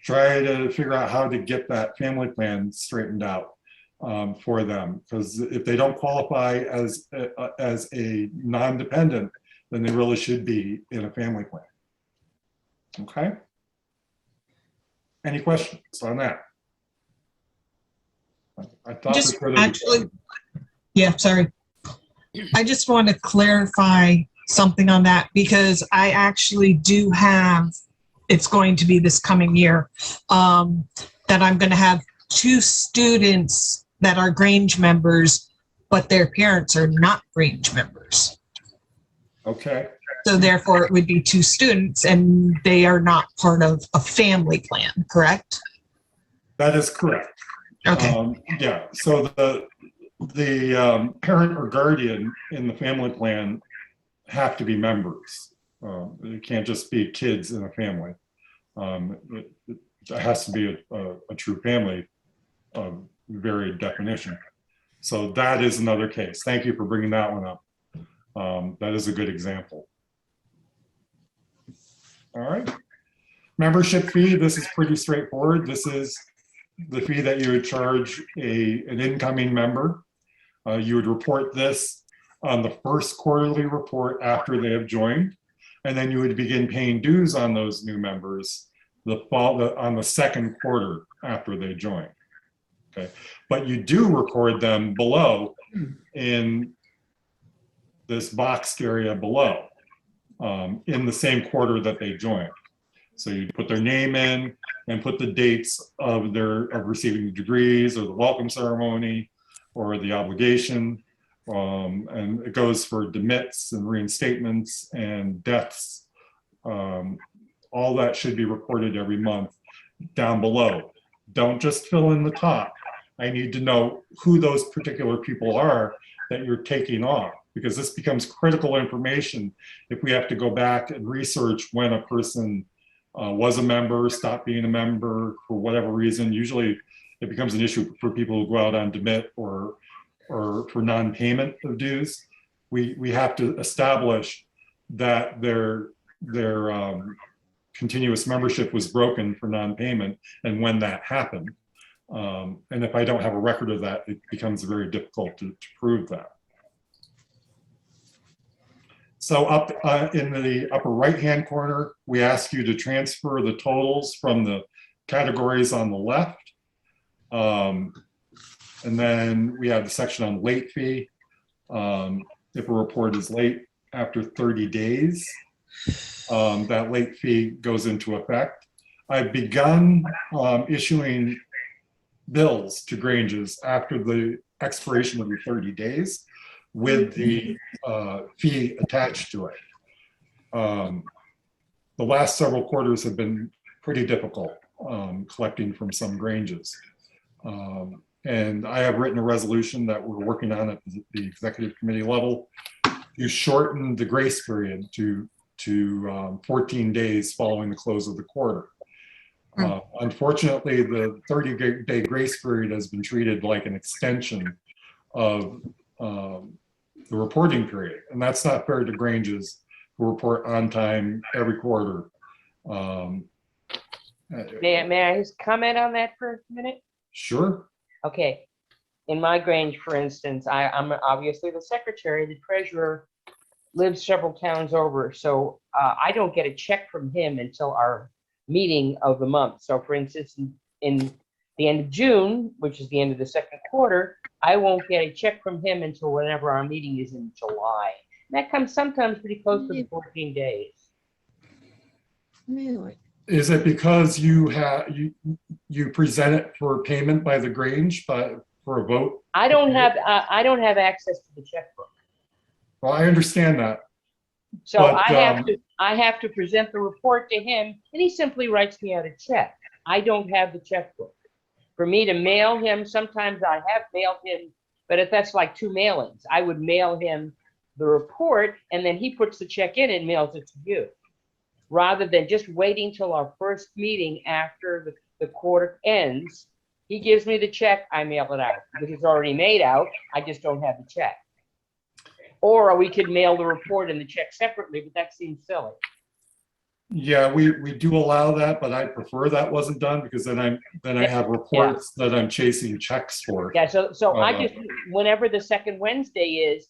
S1: Try to figure out how to get that family plan straightened out for them, because if they don't qualify as a non-dependent, then they really should be in a family plan. Okay. Any questions on that? I thought
S9: Just
S1: this would
S9: actually, yeah, sorry. I just want to clarify something on that, because I actually do have, it's going to be this coming year, that I'm going to have 2 students that are Grange members, but their parents are not Grange members.
S1: Okay.
S9: So therefore it would be 2 students and they are not part of a family plan, correct?
S1: That is correct.
S9: Okay.
S1: Yeah, so the parent or guardian in the family plan have to be members. It can't just be kids in a family. It has to be a true family of very definition. So that is another case. Thank you for bringing that one up. That is a good example. All right. Membership fee, this is pretty straightforward. This is the fee that you would charge an incoming member. You would report this on the first quarterly report after they have joined, and then you would begin paying dues on those new members on the second quarter after they join. Okay, but you do record them below in this boxed area below in the same quarter that they joined. So you put their name in and put the dates of receiving the degrees or the welcome ceremony or the obligation. And it goes for demits and reinstatements and deaths. All that should be reported every month down below. Don't just fill in the top. I need to know who those particular people are that you're taking off, because this becomes critical information if we have to go back and research when a person was a member, stopped being a member for whatever reason. Usually it becomes an issue for people who go out on demit or for non-payment of dues. We have to establish that their continuous membership was broken for non-payment and when that happened. And if I don't have a record of that, it becomes very difficult to prove that. So up in the upper right-hand corner, we ask you to transfer the totals from the categories on the left. And then we have the section on late fee. If a report is late after 30 days, that late fee goes into effect. I've begun issuing bills to Granges after the expiration of the 30 days with the fee attached to it. The last several quarters have been pretty difficult collecting from some Granges. And I have written a resolution that we're working on at the executive committee level to shorten the grace period to 14 days following the close of the quarter. Unfortunately, the 30-day grace period has been treated like an extension of the reporting period, and that's not fair to Granges who report on time every quarter.
S2: May I just comment on that for a minute?
S1: Sure.
S2: Okay. In my Grange, for instance, I'm obviously the secretary. The treasurer lives several towns over, so I don't get a check from him until our meeting of the month. So for instance, in the end of June, which is the end of the second quarter, I won't get a check from him until whenever our meeting is in July. And that comes sometimes pretty close to the 14 days.
S10: Really?
S1: Is it because you present it for payment by the Grange, but for a vote?
S2: I don't have access to the checkbook.
S1: Well, I understand that.
S2: So
S1: But,
S2: I have to present the report to him, and he simply writes me out a check. I don't have the checkbook. For me to mail him, sometimes I have mailed him, but if that's like 2 mailings, I would mail him the report, and then he puts the check in and mails it to you, rather than just waiting till our first meeting after the quarter ends. He gives me the check, I mail it out, because it's already made out, I just don't have the check. Or we could mail the report and the check separately, but that seems silly.
S1: Yeah, we do allow that, but I prefer that wasn't done, because then I have reports that I'm chasing checks for.
S2: Yeah, so I just, whenever the second Wednesday is,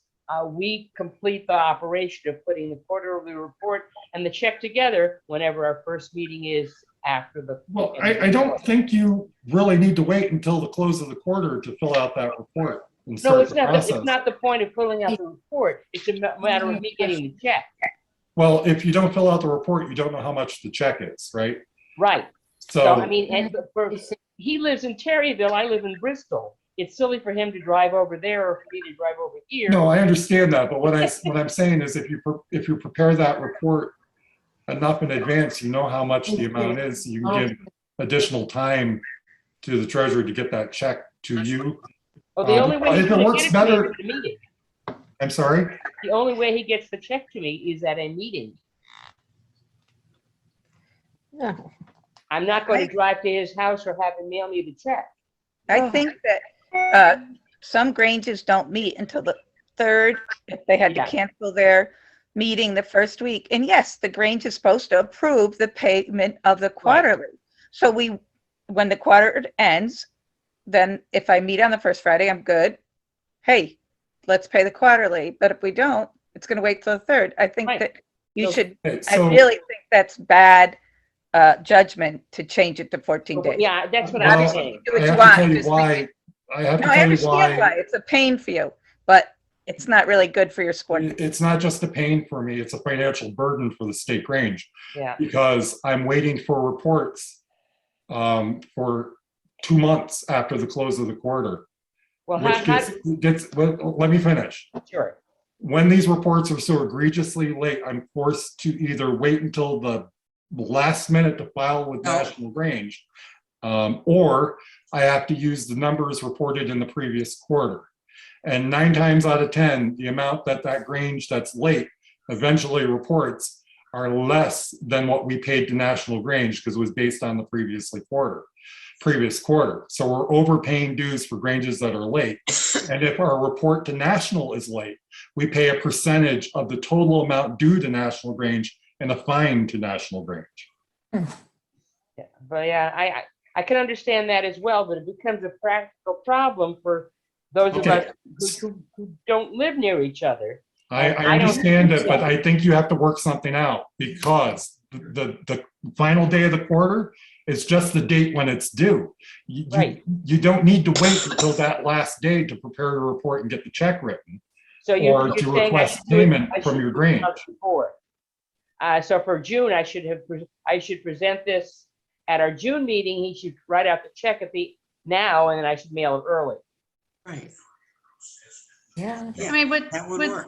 S2: we complete the operation of putting the quarterly report and the check together whenever our first meeting is after the.
S1: Well, I don't think you really need to wait until the close of the quarter to fill out that report and
S2: No,
S1: start
S2: it's
S1: the
S2: not,
S1: process.
S2: it's not the point of filling out the report. It's a matter of me getting the check.
S1: Well, if you don't fill out the report, you don't know how much the check is, right?
S2: Right. So,
S1: So,
S2: I mean, and he lives in Terryville, I live in Bristol. It's silly for him to drive over there or for me to drive over here.
S1: no, I understand that, but what I'm saying is if you prepare that report enough in advance, you know how much the amount is, you can give additional time to the treasurer to get that check to you.
S2: Well, the only way he's
S1: if it
S2: gonna
S1: works
S2: get it to me
S1: better,
S2: is at a meeting.
S1: I'm sorry?
S2: The only way he gets the check to me is at a meeting.
S10: No.
S2: I'm not going to drive to his house or have him mail me the check.
S13: I think that some Granges don't meet until the 3rd, if they had to
S2: Yeah.
S13: cancel their meeting the first week. And yes, the Grange is supposed to approve the payment of the quarterly. So when the quarter ends, then if I meet on the first Friday, I'm good. Hey, let's pay the quarterly. But if we don't, it's going to wait till the 3rd. I think that you should,
S1: Okay,
S13: I
S1: so-
S13: really think that's bad judgment to change it to 14 days.
S2: Yeah, that's what
S1: Well,
S2: I'm saying.
S13: Do what
S1: I
S13: you
S1: have to
S13: want,
S1: tell you
S13: just
S1: why. I have to
S13: No, I
S1: tell you
S13: understand why.
S1: why.
S13: It's a pain for you, but it's not really good for your sport.
S1: It's not just a pain for me, it's a financial burden for the state Grange.
S2: Yeah.
S1: Because I'm waiting for reports for 2 months after the close of the quarter.
S2: Well,
S1: Which well, let me finish.
S2: Sure.
S1: When these reports are so egregiously late, I'm forced to either wait until the last minute to file with National Grange, or I have to use the numbers reported in the previous quarter. And 9 times out of 10, the amount that Grange that's late eventually reports are less than what we paid to National Grange, because it was based on the previous quarter. So we're overpaying dues for Granges that are late. And if our report to National is late, we pay a percentage of the total amount due to National Grange and a fine to National Grange.
S2: Yeah, but yeah, I can understand that as well, but it becomes a practical problem for those of us who don't live near each other.
S1: I understand it, but I think you have to work something out, because the final day of the quarter is just the date when it's due. You don't need to wait until that last day to prepare your report and get the check written,
S2: So
S1: or
S2: you're
S1: to
S2: saying I
S1: request
S2: should do it-
S1: payment
S2: I
S1: from
S2: should
S1: your
S2: do it
S1: Grange.
S2: before. So for June, I should present this at our June meeting. He should write out the check now, and then I should mail it early.
S3: Right.
S10: Yeah.
S5: I mean,
S3: That would work.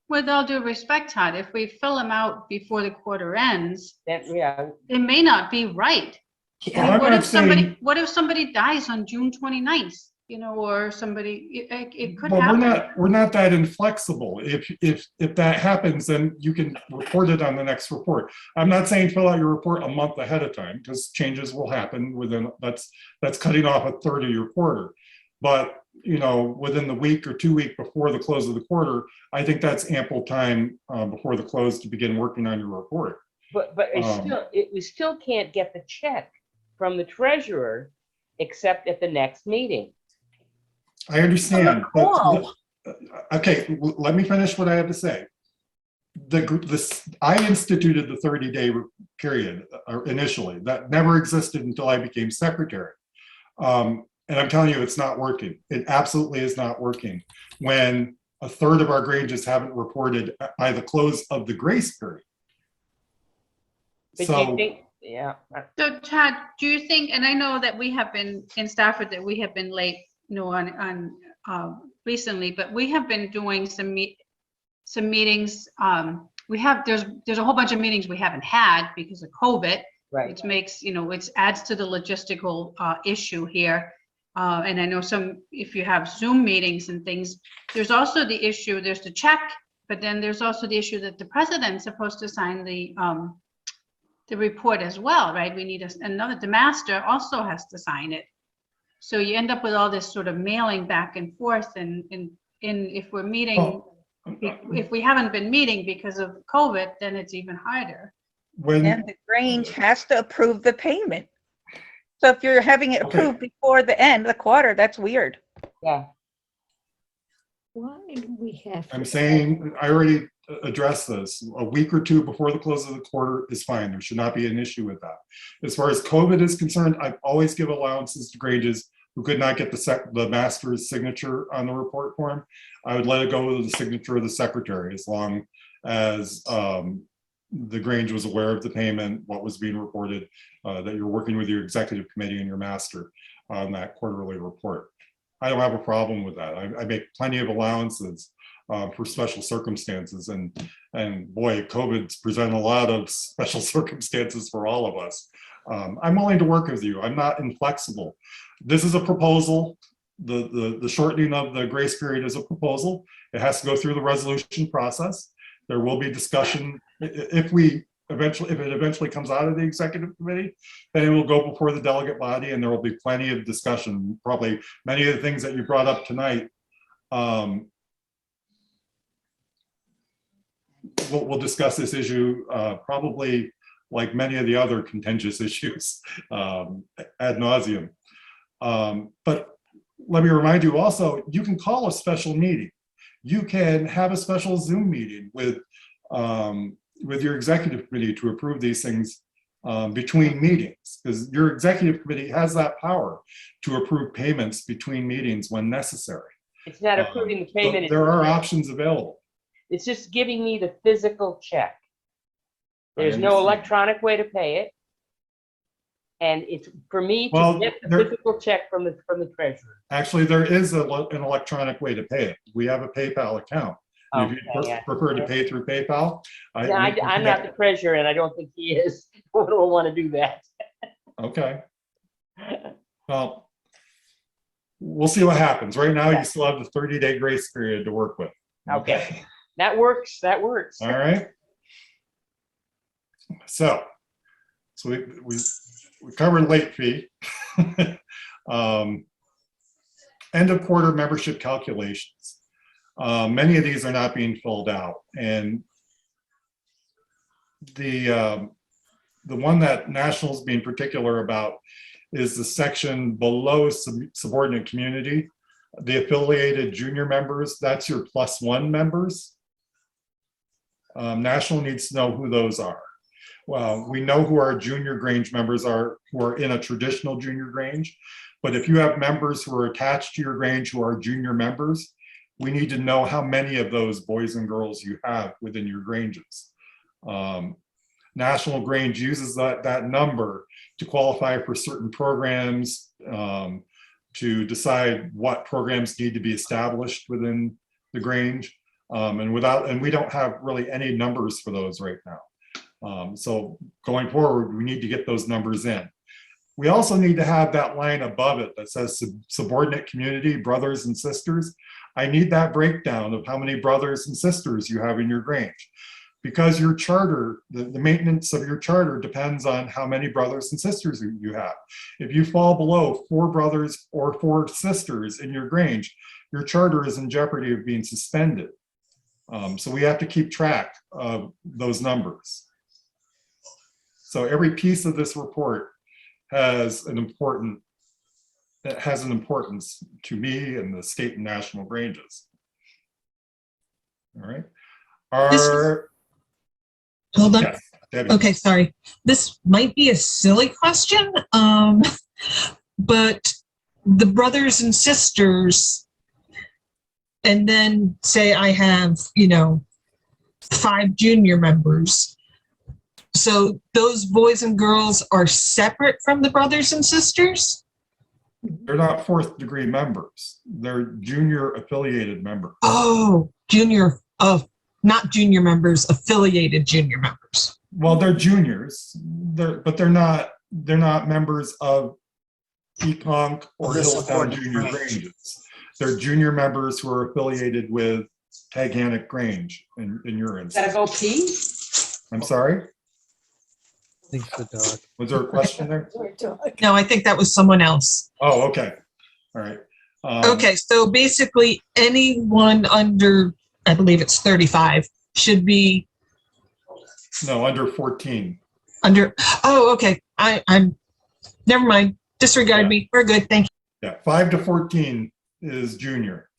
S5: with all due respect, Todd, if we fill them out before the quarter ends,
S2: Then, yeah,
S5: it may not be right. I
S1: Well,
S5: mean,
S1: I'm
S5: what
S1: not
S5: if somebody dies on June 29th, or somebody, it could
S1: Well,
S5: happen.
S1: we're not that inflexible. If that happens, then you can report it on the next report. I'm not saying fill out your report a month ahead of time, because changes will happen that's cutting off a third of your quarter. But within the week or 2 weeks before the close of the quarter, I think that's ample time before the close to begin working on your report.
S2: But we still can't get the check from the treasurer except at the next meeting.
S1: I understand, but,
S3: Call.
S1: okay, let me finish what I have to say. I instituted the 30-day period initially. That never existed until I became secretary. And I'm telling you, it's not working. It absolutely is not working when a third of our Granges haven't reported by the close of the grace period.
S2: But do you think, yeah.
S5: So Todd, do you think, and I know that we have been in Stafford, that we have been late, you know, on recently, but we have been doing some meetings. There's a whole bunch of meetings we haven't had because of COVID,
S2: Right.
S5: which makes, you know, it adds to the logistical issue here. And I know if you have Zoom meetings and things, there's also the issue, there's the check, but then there's also the issue that the president's supposed to sign the report as well, right? We need the master also has to sign it. So you end up with all this sort of mailing back and forth, and if we're meeting, if we haven't been meeting because of COVID, then it's even harder.
S13: And the Grange has to approve the payment. So if you're having it approved before the end of the quarter, that's weird.
S2: Yeah.
S10: Why do we have?
S1: I'm saying, I already addressed this. A week or two before the close of the quarter is fine. There should not be an issue with that. As far as COVID is concerned, I always give allowances to Granges who could not get the master's signature on the report form. I would let it go with the signature of the secretary as long as the Grange was aware of the payment, what was being reported, that you're working with your executive committee and your master on that quarterly report. I don't have a problem with that. I make plenty of allowances for special circumstances, and boy, COVID's presented a lot of special circumstances for all of us. I'm willing to work with you. I'm not inflexible. This is a proposal. The shortening of the grace period is a proposal. It has to go through the resolution process. There will be discussion if it eventually comes out of the executive committee, then it will go before the delegate body, and there will be plenty of discussion. Probably many of the things that you brought up tonight. We'll discuss this issue probably like many of the other contentious issues ad nauseum. But let me remind you also, you can call a special meeting. You can have a special Zoom meeting with your executive committee to approve these things between meetings, because your executive committee has that power to approve payments between meetings when necessary.
S2: It's not approving the payment.
S1: There are options available.
S2: It's just giving me the physical check. There's no electronic way to pay it. And it's for me to get the physical check from the treasurer.
S1: Actually, there is an electronic way to pay it. We have a PayPal account. If you prefer to pay through PayPal.
S2: I'm not the treasurer, and I don't think he is. I don't want to do that.
S1: Okay. Well, we'll see what happens. Right now, you still have the 30-day grace period to work with.
S2: Okay. That works. That works.
S1: All right. So we covered late fee. End of quarter membership calculations. Many of these are not being filled out, and the one that National's being particular about is the section below subordinate community, the affiliated junior members. That's your +1 members. National needs to know who those are. Well, we know who our junior Grange members are, who are in a traditional junior Grange. But if you have members who are attached to your Grange who are junior members, we need to know how many of those boys and girls you have within your Granges. National Grange uses that number to qualify for certain programs, to decide what programs need to be established within the Grange. And we don't have really any numbers for those right now. So going forward, we need to get those numbers in. We also need to have that line above it that says subordinate community, brothers and sisters. I need that breakdown of how many brothers and sisters you have in your Grange, because your charter, the maintenance of your charter depends on how many brothers and sisters you have. If you fall below 4 brothers or 4 sisters in your Grange, your charter is in jeopardy of being suspended. So we have to keep track of those numbers. So every piece of this report has an importance to me and the state and national Granges. All right.
S9: Hold on.
S1: Yes, Debbie.
S9: Okay, sorry. This might be a silly question, but the brothers and sisters, and then say I have, 5 junior members. So those boys and girls are separate from the brothers and sisters?
S1: They're not fourth degree members. They're junior affiliated members.
S9: Oh, not junior members, affiliated junior members.
S1: Well, they're juniors, but they're not members of Econk or Hilltown Junior Granges. They're junior members who are affiliated with Taghanic Grange in your instance.
S2: Gotta go pee?
S1: I'm sorry?
S8: Thanks for the dog.
S1: Was there a question there?
S9: No, I think that was someone else.
S1: Oh, okay. All right.
S9: Okay, so basically anyone under, I believe it's 35, should be
S1: No, under 14.
S9: okay. I'm, never mind. Disregard me. We're good. Thank you.
S1: Yeah, 5 to 14 is junior.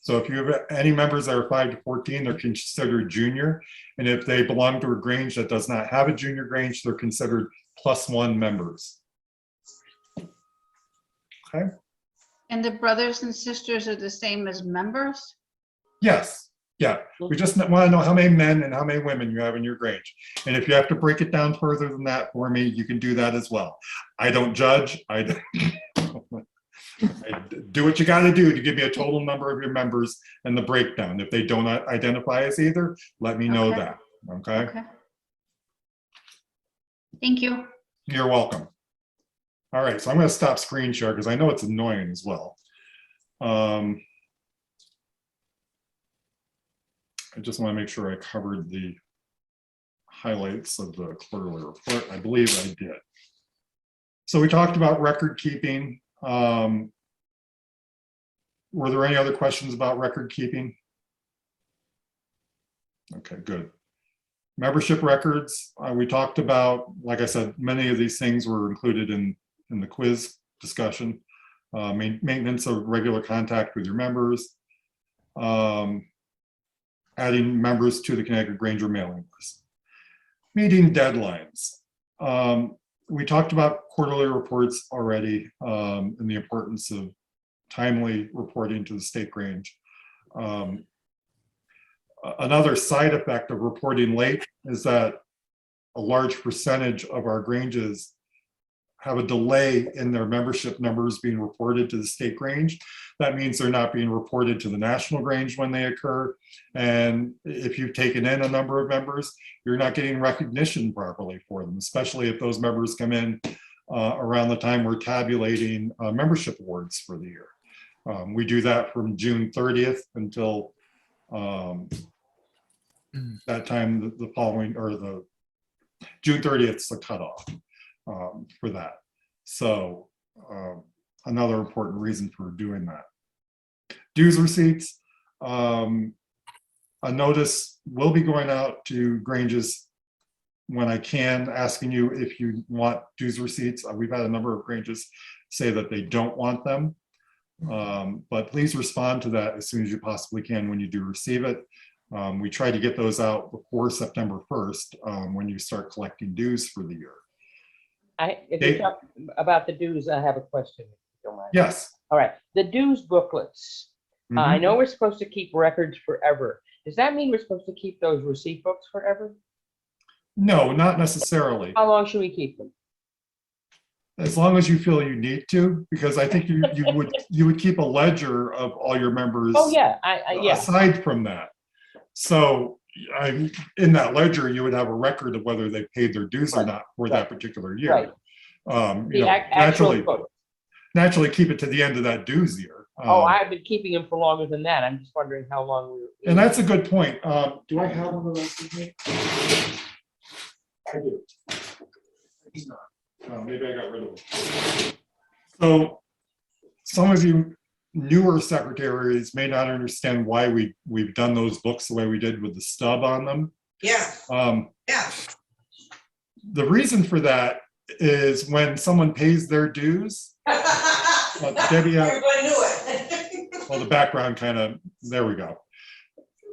S1: So if you have any members that are 5 to 14, they're considered junior. And if they belong to a Grange that does not have a junior Grange, they're considered +1 members. Okay.
S5: And the brothers and sisters are the same as members?
S1: Yes. Yeah. We just want to know how many men and how many women you have in your Grange. And if you have to break it down further than that for me, you can do that as well. I don't judge. I do what you got to do to give me a total number of your members and the breakdown. If they don't identify as either, let me know
S5: Okay.
S1: that. Okay.
S5: Okay. Thank you.
S1: You're welcome. All right, so I'm going to stop screen share because I know it's annoying as well. I just want to make sure I covered the highlights of the quarterly report. I believe I did. So we talked about record keeping. Were there any other questions about record keeping? Okay, good. Membership records, we talked about, like I said, many of these things were included in the quiz discussion. Maintenance of regular contact with your members. Adding members to the Connecticut Granger mailing list. Meeting deadlines. We talked about quarterly reports already and the importance of timely reporting to the state Grange. Another side effect of reporting late is that a large percentage of our Granges have a delay in their membership numbers being reported to the state Grange. That means they're not being reported to the national Grange when they occur. And if you've taken in a number of members, you're not getting recognition properly for them, especially if those members come in around the time we're tabulating membership awards for the year. We do that from June 30th until that time, the following, or the June 30th is the cutoff for that. So another important reason for doing that. Dues receipts. A notice will be going out to Granges when I can, asking you if you want dues receipts. We've had a number of Granges say that they don't want them. But please respond to that as soon as you possibly can when you do receive it. We try to get those out before September 1st when you start collecting dues for the year.
S2: If you talk about the dues, I have a question, if you don't mind.
S1: Yes.
S2: All right, the dues booklets. I know we're supposed to keep records forever. Does that mean we're supposed to keep those receipt books forever?
S1: No, not necessarily.
S2: How long should we keep them?
S1: As long as you feel you need to, because I think you would keep a ledger of all your members.
S2: Oh yeah, yeah.
S1: Aside from that, so in that ledger you would have a record of whether they paid their dues or not for that particular year.
S2: Right.
S1: You know, naturally keep it to the end of that dues year.
S2: I've been keeping them for longer than that. I'm just wondering how long we were.
S1: And that's a good point. Do I have one of those with me? I do. He's not. Maybe I got rid of it. So some of you newer secretaries may not understand why we've done those books the way we did with the stub on them.
S9: Yeah. Yeah.
S1: The reason for that is when someone pays their dues. Debbie, well, the background kind of, there we go.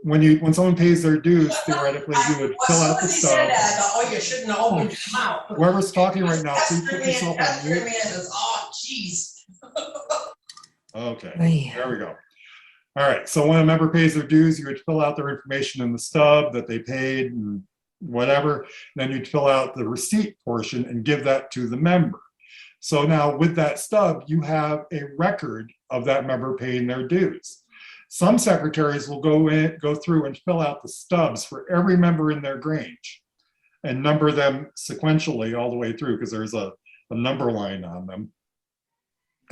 S1: When someone pays their dues, theoretically, you would fill out the stub.
S14: Oh, you shouldn't have opened your mouth.
S1: Whoever's talking right now, please put yourself on mute.
S14: Oh, jeez.
S1: Okay, there we go. All right, so when a member pays their dues, you would fill out their information in the stub that they paid and whatever. Then you'd fill out the receipt portion and give that to the member. So now with that stub, you have a record of that member paying their dues. Some secretaries will go through and fill out the stubs for every member in their Grange and number them sequentially all the way through because there's a number line on them.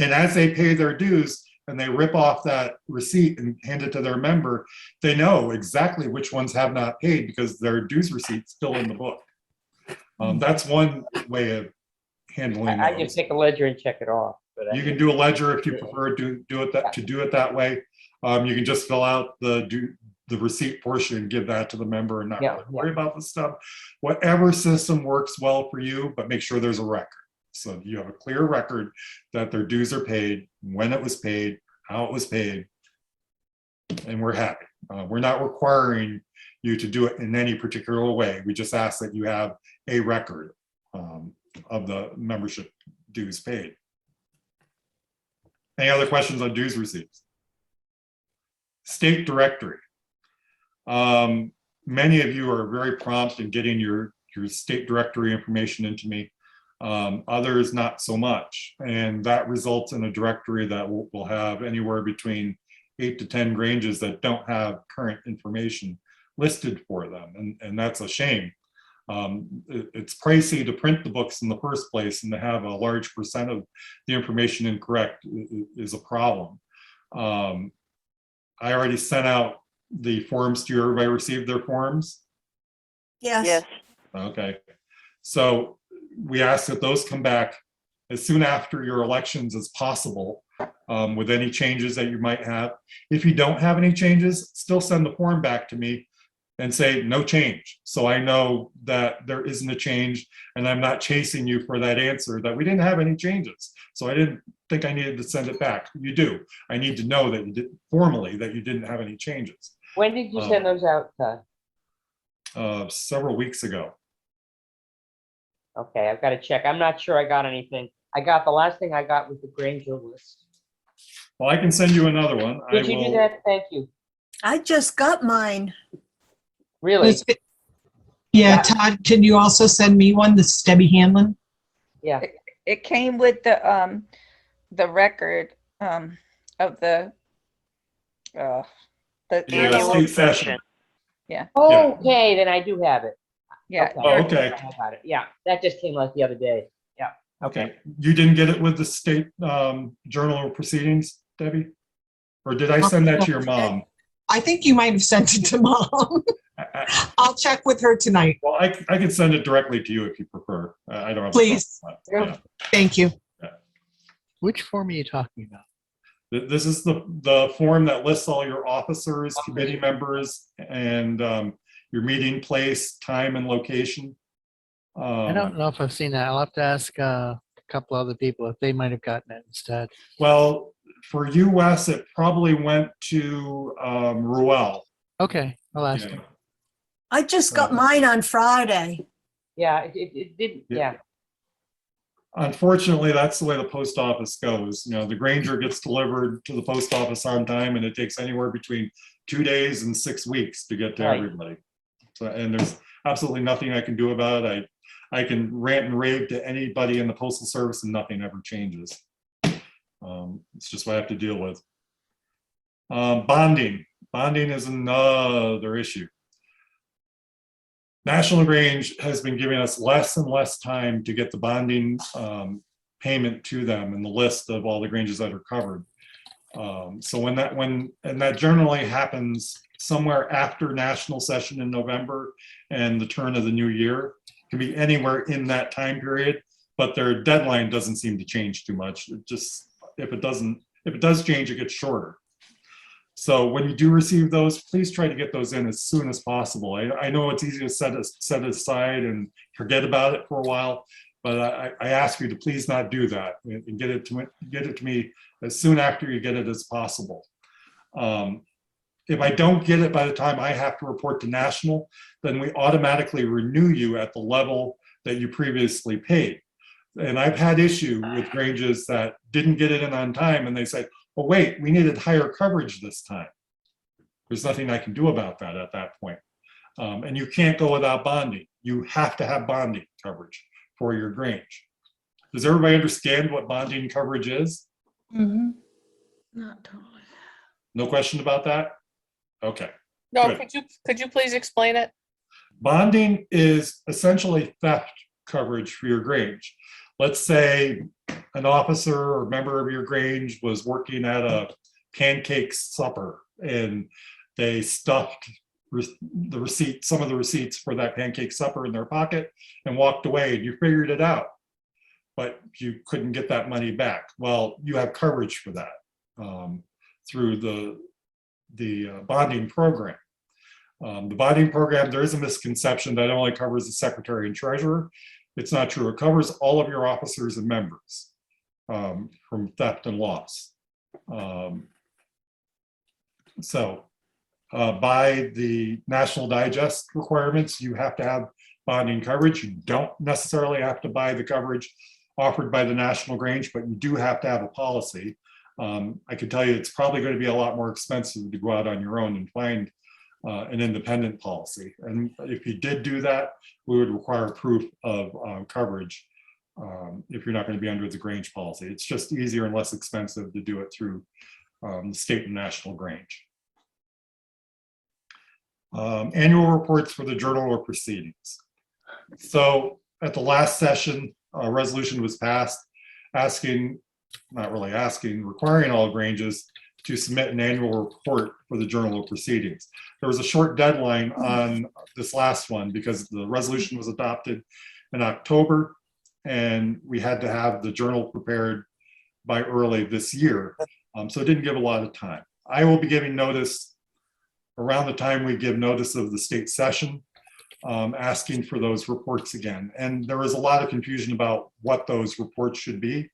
S1: And as they pay their dues and they rip off that receipt and hand it to their member, they know exactly which ones have not paid because their dues receipt's still in the book. That's one way of handling
S2: I
S1: those.
S2: just take a ledger and check it off. But
S1: You can do a ledger if you prefer to do it that way. You can just fill out the receipt portion and give that to the member and not really worry about the stuff. Whatever system works well for you, but make sure there's a record. So you have a clear record that their dues are paid, when it was paid, how it was paid, and we're happy. We're not requiring you to do it in any particular way. We just ask that you have a record of the membership dues paid. Any other questions on dues receipts? State directory. Many of you are very prompt in getting your state directory information into me. Others not so much. And that results in a directory that will have anywhere between 8 to 10 Granges that don't have current information listed for them. And that's a shame. It's pricey to print the books in the first place, and to have a large percent of the information incorrect is a problem. I already sent out the forms to you. Everybody received their forms?
S3: Yes.
S1: Okay. So we ask that those come back as soon after your elections as possible with any changes that you might have. If you don't have any changes, still send the form back to me and say no change. So I know that there isn't a change and I'm not chasing you for that answer that we didn't have any changes. So I didn't think I needed to send it back. You do. I need to know that you did formally that you didn't have any changes.
S2: when did you send those out, Todd?
S1: Several weeks ago.
S2: Okay, I've got to check. I'm not sure I got anything. The last thing I got was the Granger list.
S1: Well, I can send you another one.
S2: Did you do that? Thank you.
S3: I just got mine.
S2: Really?
S9: Yeah, Todd, can you also send me one, the Debbie Hanlon?
S2: Yeah.
S13: It came with the record of the
S1: state session.
S13: Yeah.
S2: Okay, then I do have it.
S13: Yeah.
S1: Okay.
S2: I got it. Yeah, that just came like the other day. Yeah.
S1: Okay. You didn't get it with the state journal of proceedings, Debbie? Or did I send that to your mom?
S9: I think you might have sent it to Mom. I'll check with her tonight.
S1: Well, I can send it directly to you if you prefer. I don't have.
S9: Please.
S1: Yeah.
S9: Thank you.
S8: Which form are you talking about?
S1: This is the form that lists all your officers, committee members, and your meeting place, time, and location.
S8: I don't know if I've seen that. I'll have to ask a couple other people if they might have gotten it instead.
S1: Well, for US, it probably went to Ruel.
S8: Okay, I'll ask him.
S3: I just got mine on Friday.
S2: Yeah, it didn't. Yeah.
S1: Unfortunately, that's the way the post office goes. You know, the Granger gets delivered to the post office on time, and it takes anywhere between 2 days and 6 weeks to get to everybody. So, and there's absolutely nothing I can do about it. I can rant and rave to anybody in the postal service, and nothing ever changes. It's just what I have to deal with. Bonding is another issue. National Grange has been giving us less and less time to get the bonding payment to them and the list of all the Granges that are covered. So that generally happens somewhere after national session in November and the turn of the new year. It can be anywhere in that time period, but their deadline doesn't seem to change too much. It just, if it does change, it gets shorter. So when you do receive those, please try to get those in as soon as possible. I know it's easy to set it aside and forget about it for a while, but I ask you to please not do that and get it to me as soon after you get it as possible. If I don't get it by the time I have to report to national, then we automatically renew you at the level that you previously paid. And I've had issue with Granges that didn't get it in on time, and they say, oh, wait, we needed higher coverage this time. There's nothing I can do about that at that point. And you can't go without bonding. You have to have bonding coverage for your Grange. Does everybody understand what bonding coverage is?
S4: Mm-hmm. Not totally.
S1: No question about that? Okay.
S11: No,
S1: Good.
S11: could you please explain it?
S1: Bonding is essentially theft coverage for your Grange. Let's say an officer or member of your Grange was working at a pancake supper and they stuffed some of the receipts for that pancake supper in their pocket and walked away, and you figured it out, but you couldn't get that money back. Well, you have coverage for that through the bonding program. The bonding program, there is a misconception that it only covers the secretary and treasurer. It's not true. It covers all of your officers and members from theft and loss. By the National Digest requirements, you have to have bonding coverage. You don't necessarily have to buy the coverage offered by the National Grange, but you do have to have a policy. I can tell you it's probably going to be a lot more expensive to go out on your own and find an independent policy. And if you did do that, we would require proof of coverage if you're not going to be under the Grange policy. It's just easier and less expensive to do it through the state and national Grange. Annual reports for the Journal of Proceedings. So at the last session, a resolution was passed asking, not really asking, requiring all Granges to submit an annual report for the Journal of Proceedings. There was a short deadline on this last one because the resolution was adopted in October and we had to have the journal prepared by early this year. So it didn't give a lot of time. I will be giving notice around the time we give notice of the state session, asking for those reports again. And there was a lot of confusion about what those reports should be.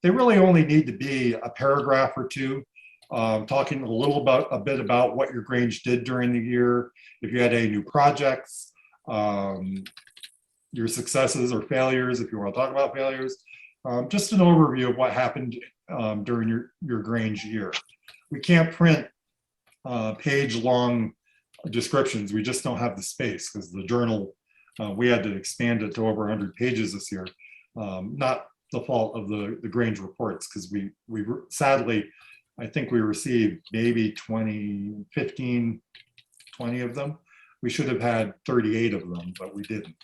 S1: They really only need to be a paragraph or two, talking a bit about what your Grange did during the year, if you had any new projects, your successes or failures, if you want to talk about failures, just an overview of what happened during your Grange year. We can't print page-long descriptions. We just don't have the space because the journal, we had to expand it to over 100 pages this year. Not the fault of the Grange reports, because we sadly, I think we received maybe 20 of them. We should have had 38 of them, but we didn't.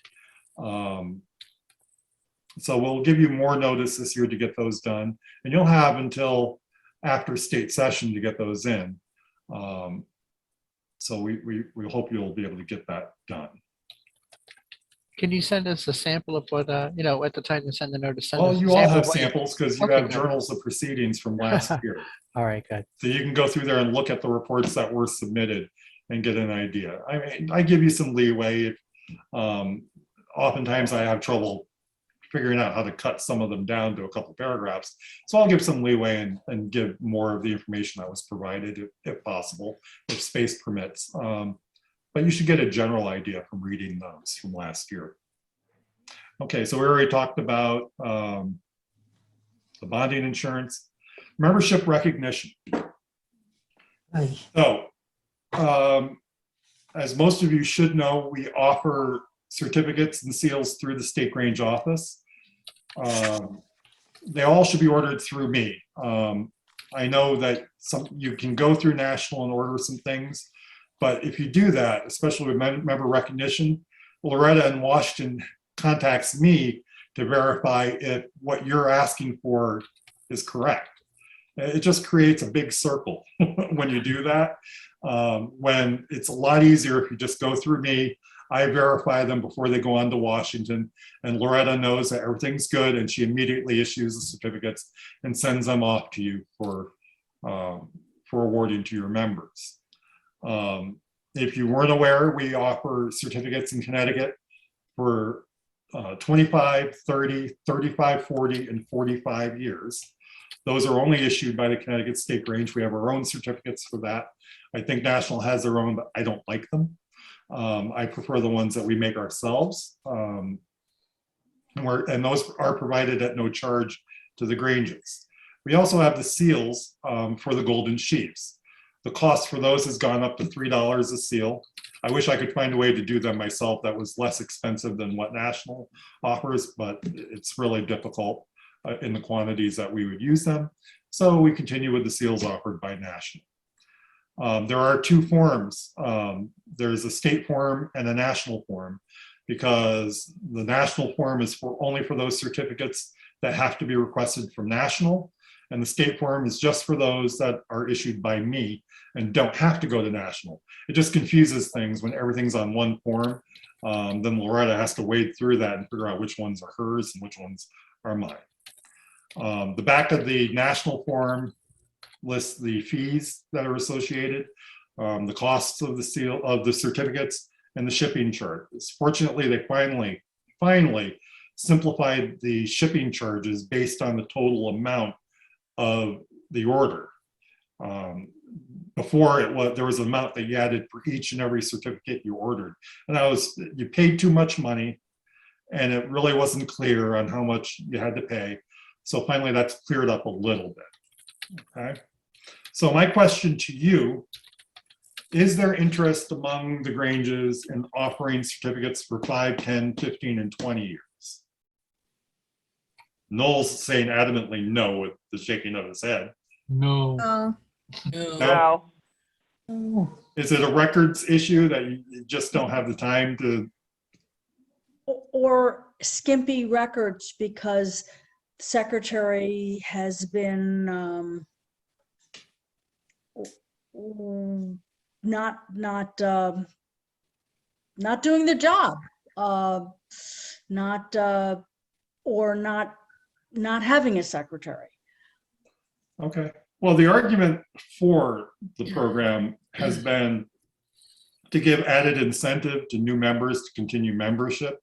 S1: So we'll give you more notice this year to get those done, and you'll have until after state session to get those in. So we hope you'll be able to get that done.
S8: Can you send us a sample of what, at the time you send the notice?
S1: Well, you all have samples because you have journals of proceedings from last year.
S8: All right, good.
S1: So you can go through there and look at the reports that were submitted and get an idea. I mean, I give you some leeway. Oftentimes I have trouble figuring out how to cut some of them down to a couple paragraphs. So I'll give some leeway and give more of the information that was provided if possible, if space permits. But you should get a general idea from reading those from last year. Okay, so we already talked about the bonding insurance, membership recognition. So, as most of you should know, we offer certificates and seals through the State Grange office. They all should be ordered through me. I know that you can go through national and order some things, but if you do that, especially with member recognition, Loretta in Washington contacts me to verify if what you're asking for is correct. It just creates a big circle when you do that. When it's a lot easier if you just go through me, I verify them before they go on to Washington, and Loretta knows that everything's good, and she immediately issues the certificates and sends them off to you for for awarding to your members. If you weren't aware, we offer certificates in Connecticut for 25, 30, 35, 40, and 45 years. Those are only issued by the Connecticut State Grange. We have our own certificates for that. I think National has their own, but I don't like them. I prefer the ones that we make ourselves. And those are provided at no charge to the Granges. We also have the seals for the Golden Sheaves. The cost for those has gone up to $3 a seal. I wish I could find a way to do them myself that was less expensive than what National offers, but it's really difficult in the quantities that we would use them. So we continue with the seals offered by National. There are two forms. There's a state form and a national form, because the national form is only for those certificates that have to be requested from National, and the state form is just for those that are issued by me and don't have to go to National. It just confuses things when everything's on one form. Then Loretta has to wade through that and figure out which ones are hers and which ones are mine. The back of the national form lists the fees that are associated, the costs of the seal of the certificates, and the shipping charges. Fortunately, they finally simplified the shipping charges based on the total amount of the order. Before there was an amount that you added for each and every certificate you ordered, and that was, you paid too much money, and it really wasn't clear on how much you had to pay. So finally, that's cleared up a little bit. Okay. So my question to you: is there interest among the Granges in offering certificates for 5, 10, 15, and 20 years? Noel's saying adamantly no with the shaking of his head.
S6: No.
S1: No. Is it a records issue that you just don't have the time to?
S4: Or skimpy records because secretary has been not doing the job, not having a secretary.
S1: Okay. Well, the argument for the program has been to give added incentive to new members to continue membership,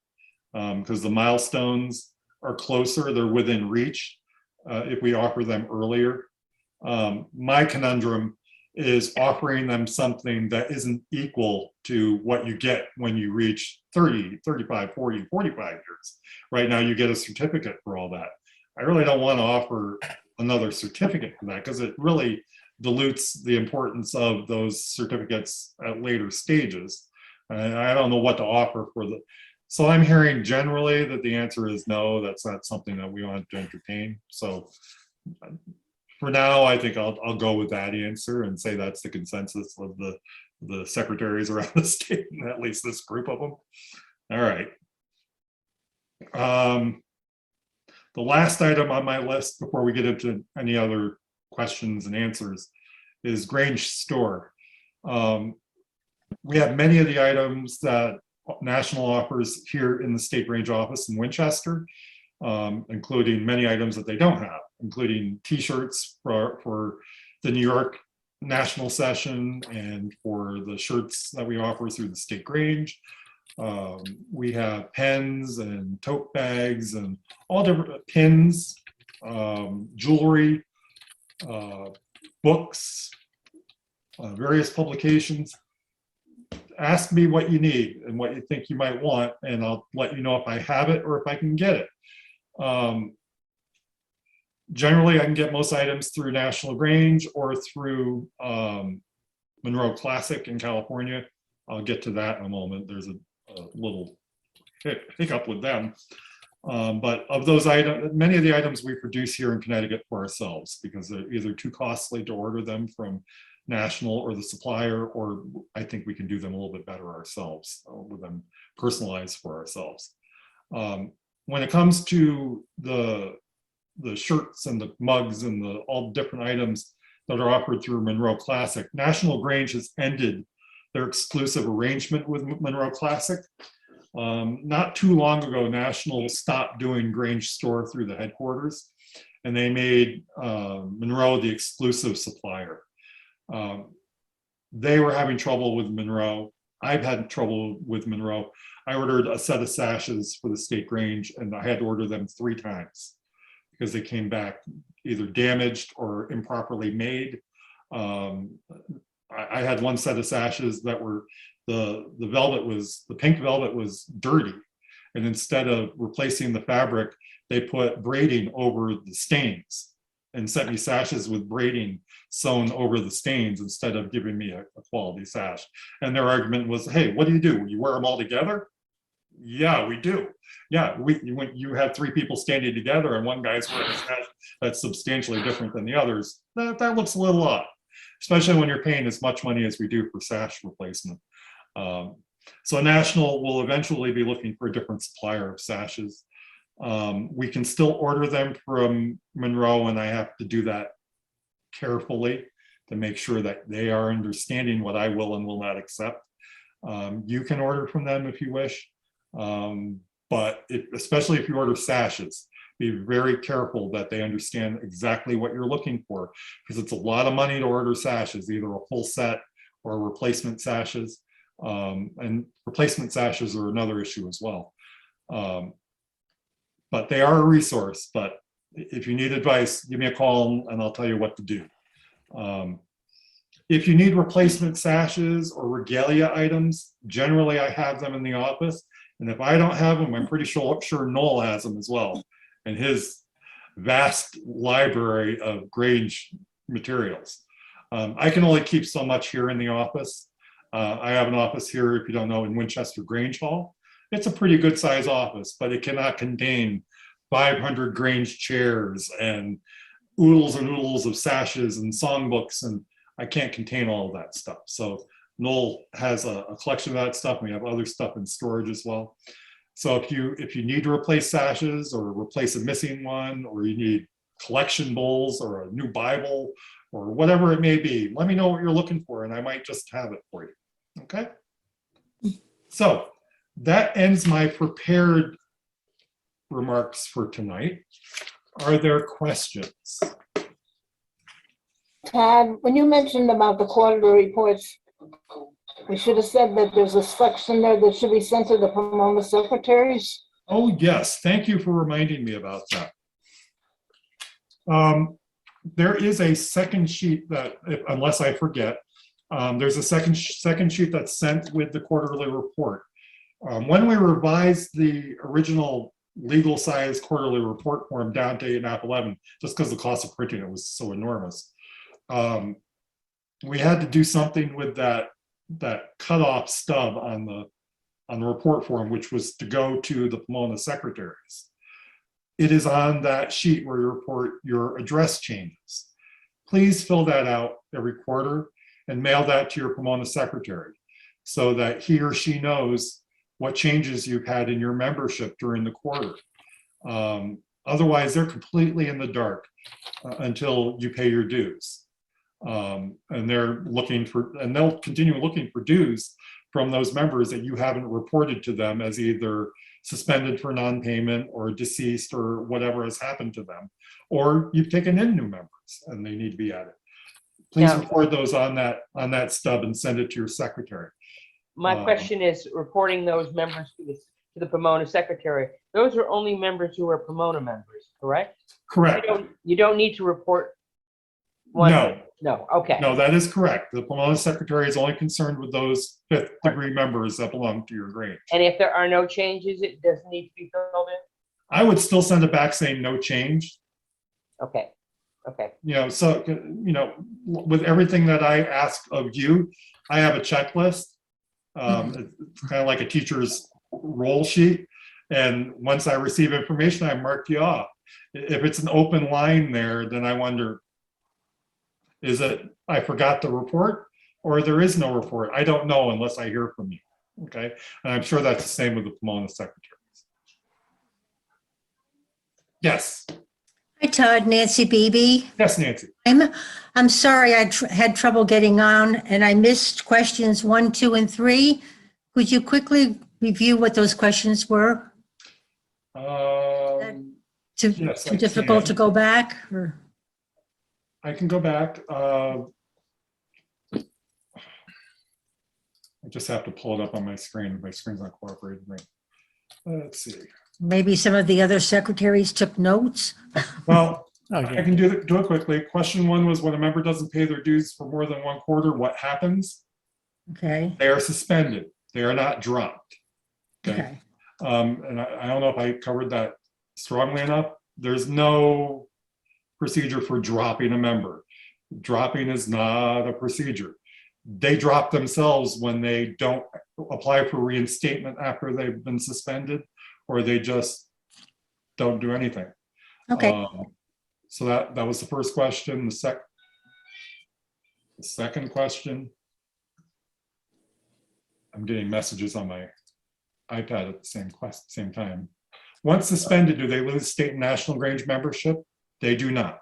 S1: because the milestones are closer, they're within reach if we offer them earlier. My conundrum is offering them something that isn't equal to what you get when you reach 30, 35, 40, 45 years. Right now, you get a certificate for all that. I really don't want to offer another certificate for that, because it really dilutes the importance of those certificates at later stages. And I don't know what to offer for the, so I'm hearing generally that the answer is no, that's not something that we want to entertain. So for now, I think I'll go with that answer and say that's the consensus of the secretaries around the state, and at least this group of them. All right. The last item on my list before we get into any other questions and answers is Grange Store. We have many of the items that National offers here in the State Grange office in Winchester, including many items that they don't have, including t-shirts for the New York National Session and for the shirts that we offer through the State Grange. We have pens and tote bags and all different pins, jewelry, books, various publications. Ask me what you need and what you think you might want, and I'll let you know if I have it or if I can get it. Generally, I can get most items through National Grange or through Monroe Classic in California. I'll get to that in a moment. There's a little hiccup with them. But of those items, many of the items we produce here in Connecticut for ourselves, because they're either too costly to order them from National or the supplier, or I think we can do them a little bit better ourselves with them personalized for ourselves. When it comes to the shirts and the mugs and all the different items that are offered through Monroe Classic, National Grange has ended their exclusive arrangement with Monroe Classic. Not too long ago, National stopped doing Grange Store through the headquarters, and they made Monroe the exclusive supplier. They were having trouble with Monroe. I've had trouble with Monroe. I ordered a set of sashes for the state Grange, and I had to order them 3 times because they came back either damaged or improperly made. I had one set of sashes that were, the pink velvet was dirty. And instead of replacing the fabric, they put braiding over the stains and sent me sashes with braiding sewn over the stains instead of giving me a quality sash. And their argument was, hey, what do? You wear them all together? Yeah, we do. Yeah, when you have 3 people standing together and one guy's wearing a sash that's substantially different than the others, that looks a little odd, especially when you're paying as much money as we do for sash replacement. So National will eventually be looking for a different supplier of sashes. We can still order them from Monroe, and I have to do that carefully to make sure that they are understanding what I will and will not accept. You can order from them if you wish, but especially if you order sashes, be very careful that they understand exactly what you're looking for, because it's a lot of money to order sashes, either a full set or replacement sashes. And replacement sashes are another issue as well. But they are a resource. But if you need advice, give me a call and I'll tell you what to do. If you need replacement sashes or regalia items, generally I have them in the office. And if I don't have them, I'm pretty sure Noel has them as well, and his vast library of Grange materials. I can only keep so much here in the office. I have an office here, if you don't know, in Winchester Grange Hall. It's a pretty good size office, but it cannot contain 500 Grange chairs and oodles and oodles of sashes and songbooks, and I can't contain all of that stuff. So Noel has a collection of that stuff. We have other stuff in storage as well. So if you need to replace sashes or replace a missing one, or you need collection bowls or a new Bible or whatever it may be, let me know what you're looking for and I might just have it for you. Okay? So that ends my prepared remarks for tonight. Are there questions?
S10: Todd, when you mentioned about the quarterly reports, we should have said that there's a section there that should be sent to the Pomona secretaries.
S1: Oh, yes. Thank you for reminding me about that. There is a second sheet that, unless I forget, there's a second sheet that's sent with the quarterly report. When we revised the original legal size quarterly report form down to 8.5, 11, just because the cost of printing it was so enormous, we had to do something with that cutoff stub on the report form, which was to go to the Pomona secretaries. It is on that sheet where you report your address changes. Please fill that out every quarter and mail that to your Pomona secretary so that he or she knows what changes you've had in your membership during the quarter. Otherwise, they're completely in the dark until you pay your dues. And they'll continue looking for dues from those members that you haven't reported to them as either suspended for non-payment or deceased or whatever has happened to them, or you've taken in new members and they need to be added. Please record those on that stub and send it to your secretary.
S2: My question is reporting those members to the Pomona secretary. Those are only members who are Pomona members, correct?
S1: Correct.
S2: You don't need to report one.
S1: No.
S2: No, okay.
S1: No, that is correct. The Pomona secretary is only concerned with those 5th degree members that belong to your Grange.
S2: And if there are no changes, it doesn't need to be filled in?
S1: I would still send it back saying no change.
S2: Okay, okay.
S1: So, with everything that I ask of you, I have a checklist. It's kind of like a teacher's roll sheet. And once I receive information, I mark you off. If it's an open line there, then I wonder, is it I forgot the report or there is no report? I don't know unless I hear from you. Okay. And I'm sure that's the same with the Pomona secretaries. Yes.
S3: Hi, Todd. Nancy Beebe.
S1: Yes, Nancy.
S3: I'm sorry I had trouble getting on and I missed questions 1, 2, and 3. Could you quickly review what those questions were? Too difficult to go back? Or?
S1: I can go back. I just have to pull it up on my screen. My screen's not cooperating. Right. Let's see.
S3: Maybe some of the other secretaries took notes.
S1: Well,
S8: Oh,
S1: I
S8: yeah.
S1: can do it quickly. Question 1 was, when a member doesn't pay their dues for more than 1 quarter, what happens?
S3: Okay,
S1: They are suspended. They are not dropped.
S3: okay,
S1: And I don't know if I covered that strongly enough. There's no procedure for dropping a member. Dropping is not a procedure. They drop themselves when they don't apply for reinstatement after they've been suspended, or they just don't do anything.
S3: okay.
S1: So that was the first question. The second question. I'm getting messages on my iPad at the same time. Once suspended, do they lose state and national Grange membership? They do not.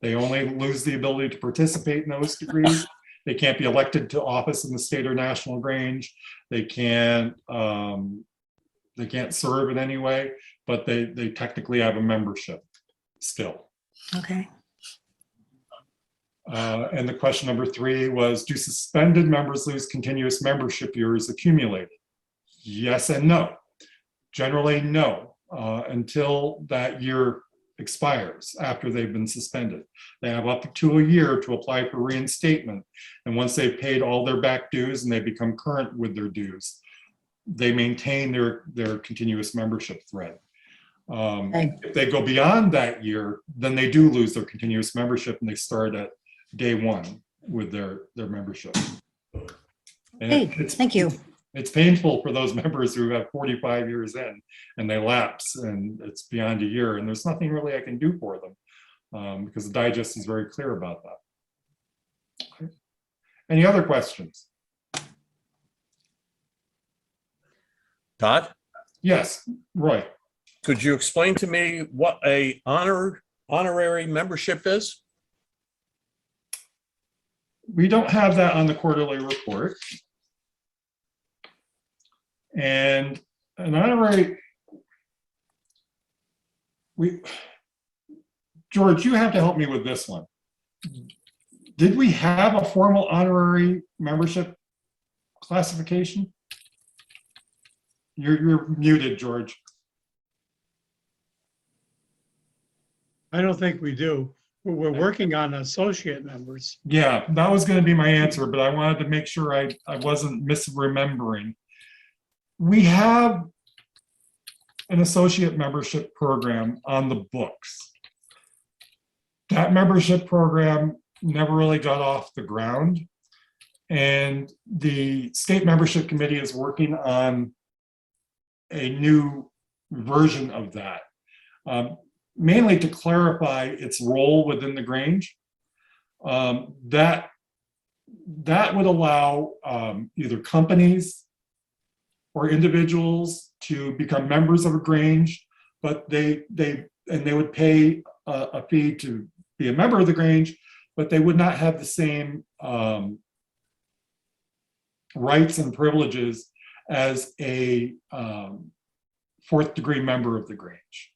S1: They only lose the ability to participate in those degrees. They can't be elected to office in the state or national Grange. They can't serve in any way, but they technically have a membership still.
S3: Okay.
S1: And the question number 3 was, do suspended members lose continuous membership years accumulated? Yes and no. Generally, no, until that year expires after they've been suspended. They have up to a year to apply for reinstatement. And once they've paid all their back dues and they become current with their dues, they maintain their continuous membership thread. If they go beyond that year, then they do lose their continuous membership and they start at day 1 with their membership. And
S3: Hey, thank you.
S1: It's painful for those members who have 45 years in and they lapse and it's beyond a year, and there's nothing really I can do for them because the digest is very clear about that. Okay. Any other questions?
S15: Todd,
S1: Yes, Roy.
S15: could you explain to me what a honorary membership is?
S1: We don't have that on the quarterly report. And an honorary, George, you have to help me with this one. Did we have a formal honorary membership classification? You're muted, George.
S12: I don't think we do. We're working on associate members.
S1: Yeah, that was going to be my answer, but I wanted to make sure I wasn't misremembering. We have an associate membership program on the books. That membership program never really got off the ground. And the state membership committee is working on a new version of that, mainly to clarify its role within the Grange. That would allow either companies or individuals to become members of a Grange, but they would pay a fee to be a member of the Grange, but they would not have the same rights and privileges as a 4th degree member of the Grange.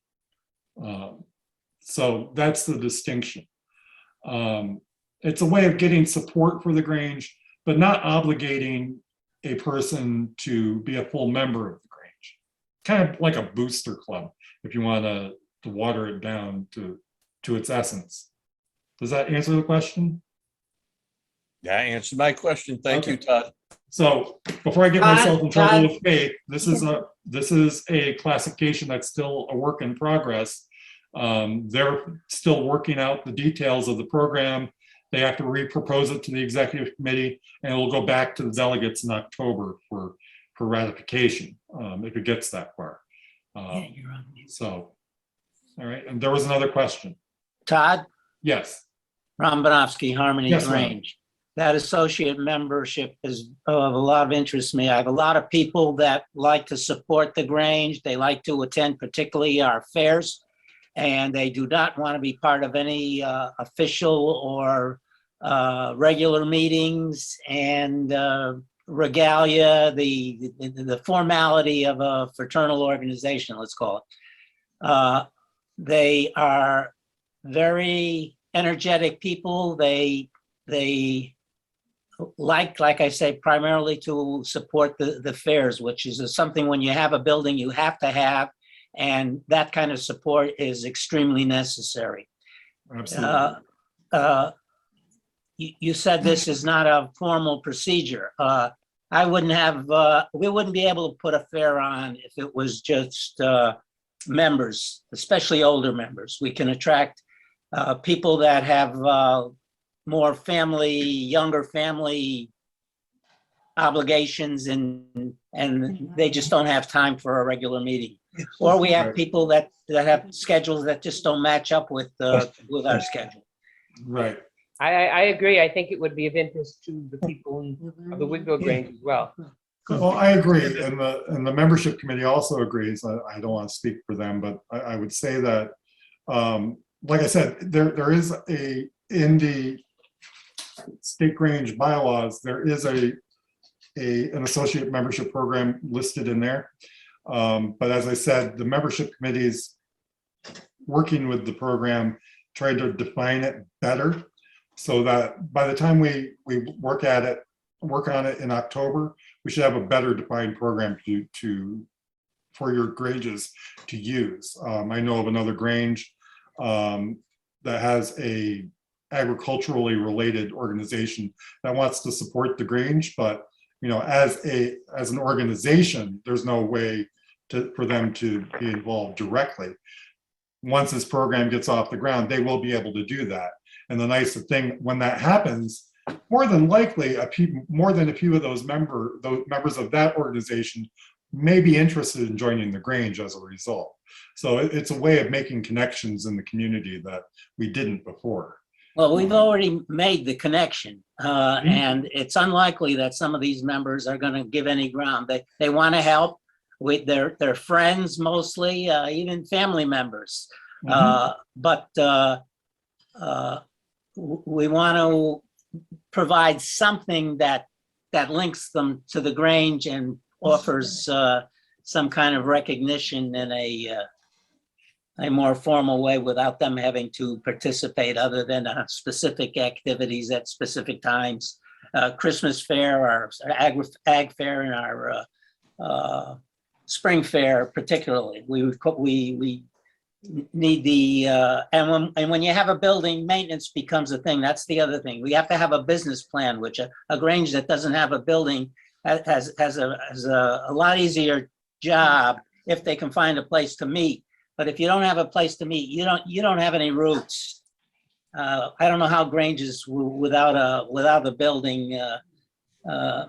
S1: So that's the distinction. It's a way of getting support for the Grange, but not obligating a person to be a full member of the Grange. Kind of like a booster club, if you want to water it down to its essence. Does that answer the question?
S15: That answered my question. Thank you, Todd.
S1: So before I get myself in trouble
S10: Todd.
S1: with Faith, this is a classification that's still a work in progress. They're still working out the details of the program. They have to re-propose it to the executive committee, and it will go back to the delegates in October for ratification, if it gets that far. So, all right, and there was another question.
S16: Todd,
S1: Yes.
S16: Ron Bonofsky, Harmony
S1: Yes, Ron.
S16: Grange. That associate membership is of a lot of interest to me. I have a lot of people that like to support the Grange. They like to attend particularly our fairs, and they do not want to be part of any official or regular meetings and regalia, the formality of a fraternal organization, let's call it. They are very energetic people. They like I say, primarily to support the fairs, which is something when you have a building you have to have, and that kind of support is extremely necessary.
S1: Absolutely.
S16: You said this is not a formal procedure. We wouldn't be able to put a fair on if it was just members, especially older members. We can attract people that have more younger family obligations, and they just don't have time for a regular meeting. Or we have people that have schedules that just don't match up with our schedule.
S1: Right.
S2: I agree. I think it would be of interest to the people of the Woodville Grange as well.
S1: Well, I agree, and the membership committee also agrees. I don't want to speak for them, but I would say that, like I said, there is in the state Grange bylaws, there is an associate membership program listed in there. But as I said, the membership committee's working with the program, trying to define it better, so that by the time we work on it in October, we should have a better defined program for your Granges to use. I know of another Grange that has a agriculturally related organization that wants to support the Grange, but as an organization, there's no way for them to be involved directly. Once this program gets off the ground, they will be able to do that. And the nice thing when that happens, more than likely, more than a few of those members of that organization may be interested in joining the Grange as a result. So it's a way of making connections in the community that we didn't before.
S16: Well, we've already made the connection, and it's unlikely that some of these members are going to give any ground. They want to help with their friends, mostly, even family members. But we want to provide something that links them to the Grange and offers some kind of recognition in a more formal way without them having to participate other than specific activities at specific times. Christmas fair, our ag fair, and our spring fair particularly. We need the, and when you have a building, maintenance becomes a thing. That's the other thing. We have to have a business plan, which a Grange that doesn't have a building has a lot easier job if they can find a place to meet. But if you don't have a place to meet, you don't have any roots. I don't know how Granges without a building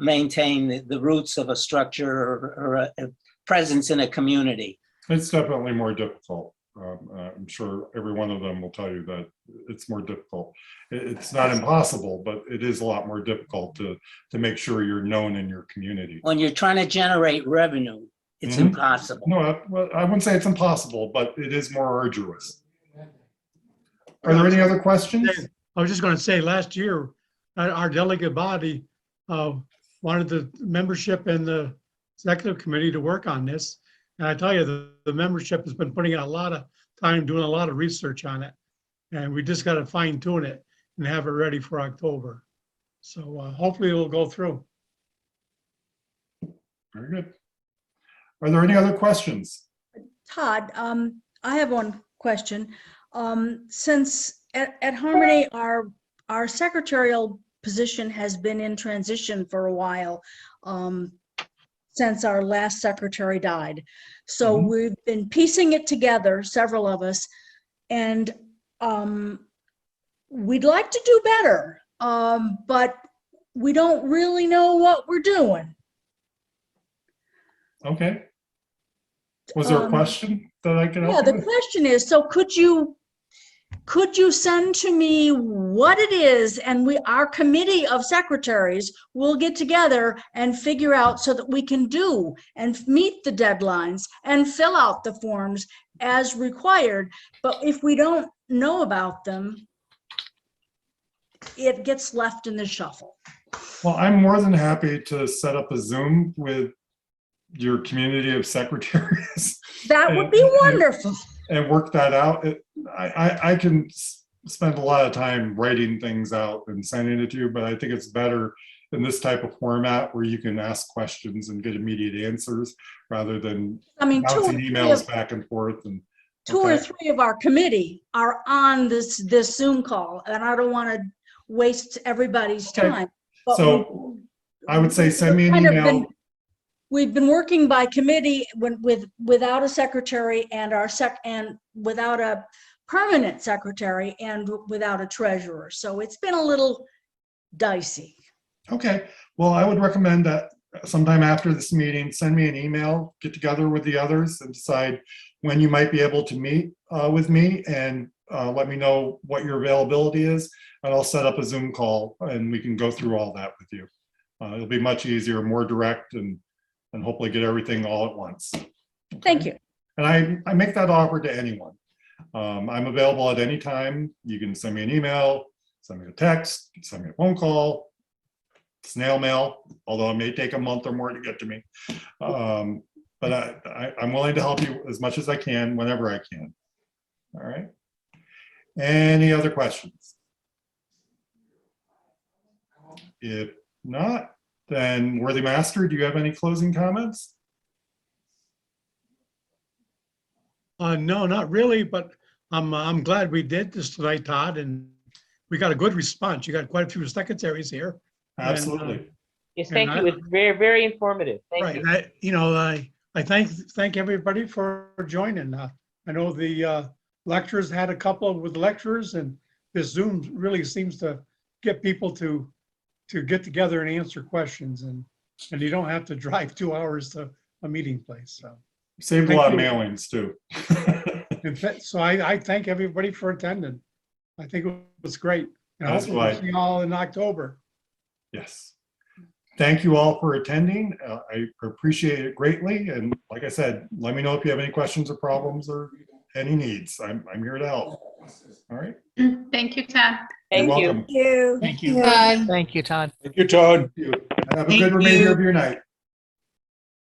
S16: maintain the roots of a structure or a presence in a community.
S1: It's definitely more difficult. I'm sure every one of them will tell you that it's more difficult. It's not impossible, but it is a lot more difficult to make sure you're known in your community.
S16: When you're trying to generate revenue, it's impossible.
S1: No, I wouldn't say it's impossible, but it is more arduous. Are there any other questions?
S12: I was just going to say, last year, our delegate body wanted the membership and the executive committee to work on this. And I tell you, the membership has been putting in a lot of time, doing a lot of research on it. And we just got to fine tune it and have it ready for October. So hopefully it will go through.
S1: Very good. Are there any other questions?
S4: Todd, I have one question. Since at Harmony, our secretarial position has been in transition for a while, since our last secretary died. So we've been piecing it together, several of us, and we'd like to do better, but we don't really know what we're doing.
S1: Okay. Was there a question that I could help?
S4: Yeah, the question is, so could you send to me what it is, and our committee of secretaries will get together and figure out so that we can do and meet the deadlines and fill out the forms as required. But if we don't know about them, it gets left in the shuffle.
S1: Well, I'm more than happy to set up a Zoom with your community of secretaries.
S4: That would be wonderful.
S1: And work that out. I can spend a lot of time writing things out and sending it to you, but I think it's better in this type of format where you can ask questions and get immediate answers rather than
S4: I mean,
S1: bouncing emails back and forth. And
S4: two or
S1: okay.
S4: three of our committee are on this Zoom call, and I don't want to waste everybody's
S1: Okay.
S4: time. But
S1: So I would say send me an
S4: kind of
S1: email.
S4: we've been working by committee without a secretary and and without a permanent secretary and without a treasurer. So it's been a little dicey.
S1: Okay, well, I would recommend that sometime after this meeting, send me an email, get together with the others and decide when you might be able to meet with me, and let me know what your availability is, and I'll set up a Zoom call and we can go through all that with you. It'll be much easier, more direct, and hopefully get everything all at once.
S4: Thank you.
S1: And I make that offer to anyone. I'm available at any time. You can send me an email, send me a text, send me a phone call, snail mail, although it may take a month or more to get to me. But I'm willing to help you as much as I can, whenever I can. All right. Any other questions? If not, then Worthy Master, do you have any closing comments?
S12: No, not really, but I'm glad we did this tonight, Todd, and we got a good response. You got quite a few secretaries here.
S1: Absolutely.
S2: Yes,
S12: and
S2: thank you. It's very, very informative. Thank
S12: Right,
S2: you.
S12: I thank everybody for joining. I know the lecturers had a couple with lecturers, and this Zoom really seems to get people to get together and answer questions, and you don't have to drive 2 hours to a meeting place. So
S1: Saved a
S12: thank
S1: lot of
S12: you.
S1: mailings too.
S12: So I thank everybody for attending. I think it was great. And
S1: That's
S12: hopefully we'll
S1: right.
S12: see you all in October.
S1: Yes. Thank you all for attending. I appreciate it greatly. And like I said, let me know if you have any questions or problems or any needs. I'm here to help. All right.
S5: Thank you, Todd.
S2: Thank
S1: You're
S2: you.
S1: welcome.
S4: You.
S8: Thank you.
S11: Todd.
S8: Thank you, Todd.
S15: Thank you, Todd.
S1: Have a
S9: Thank
S1: good remainder
S9: you.
S1: of your night.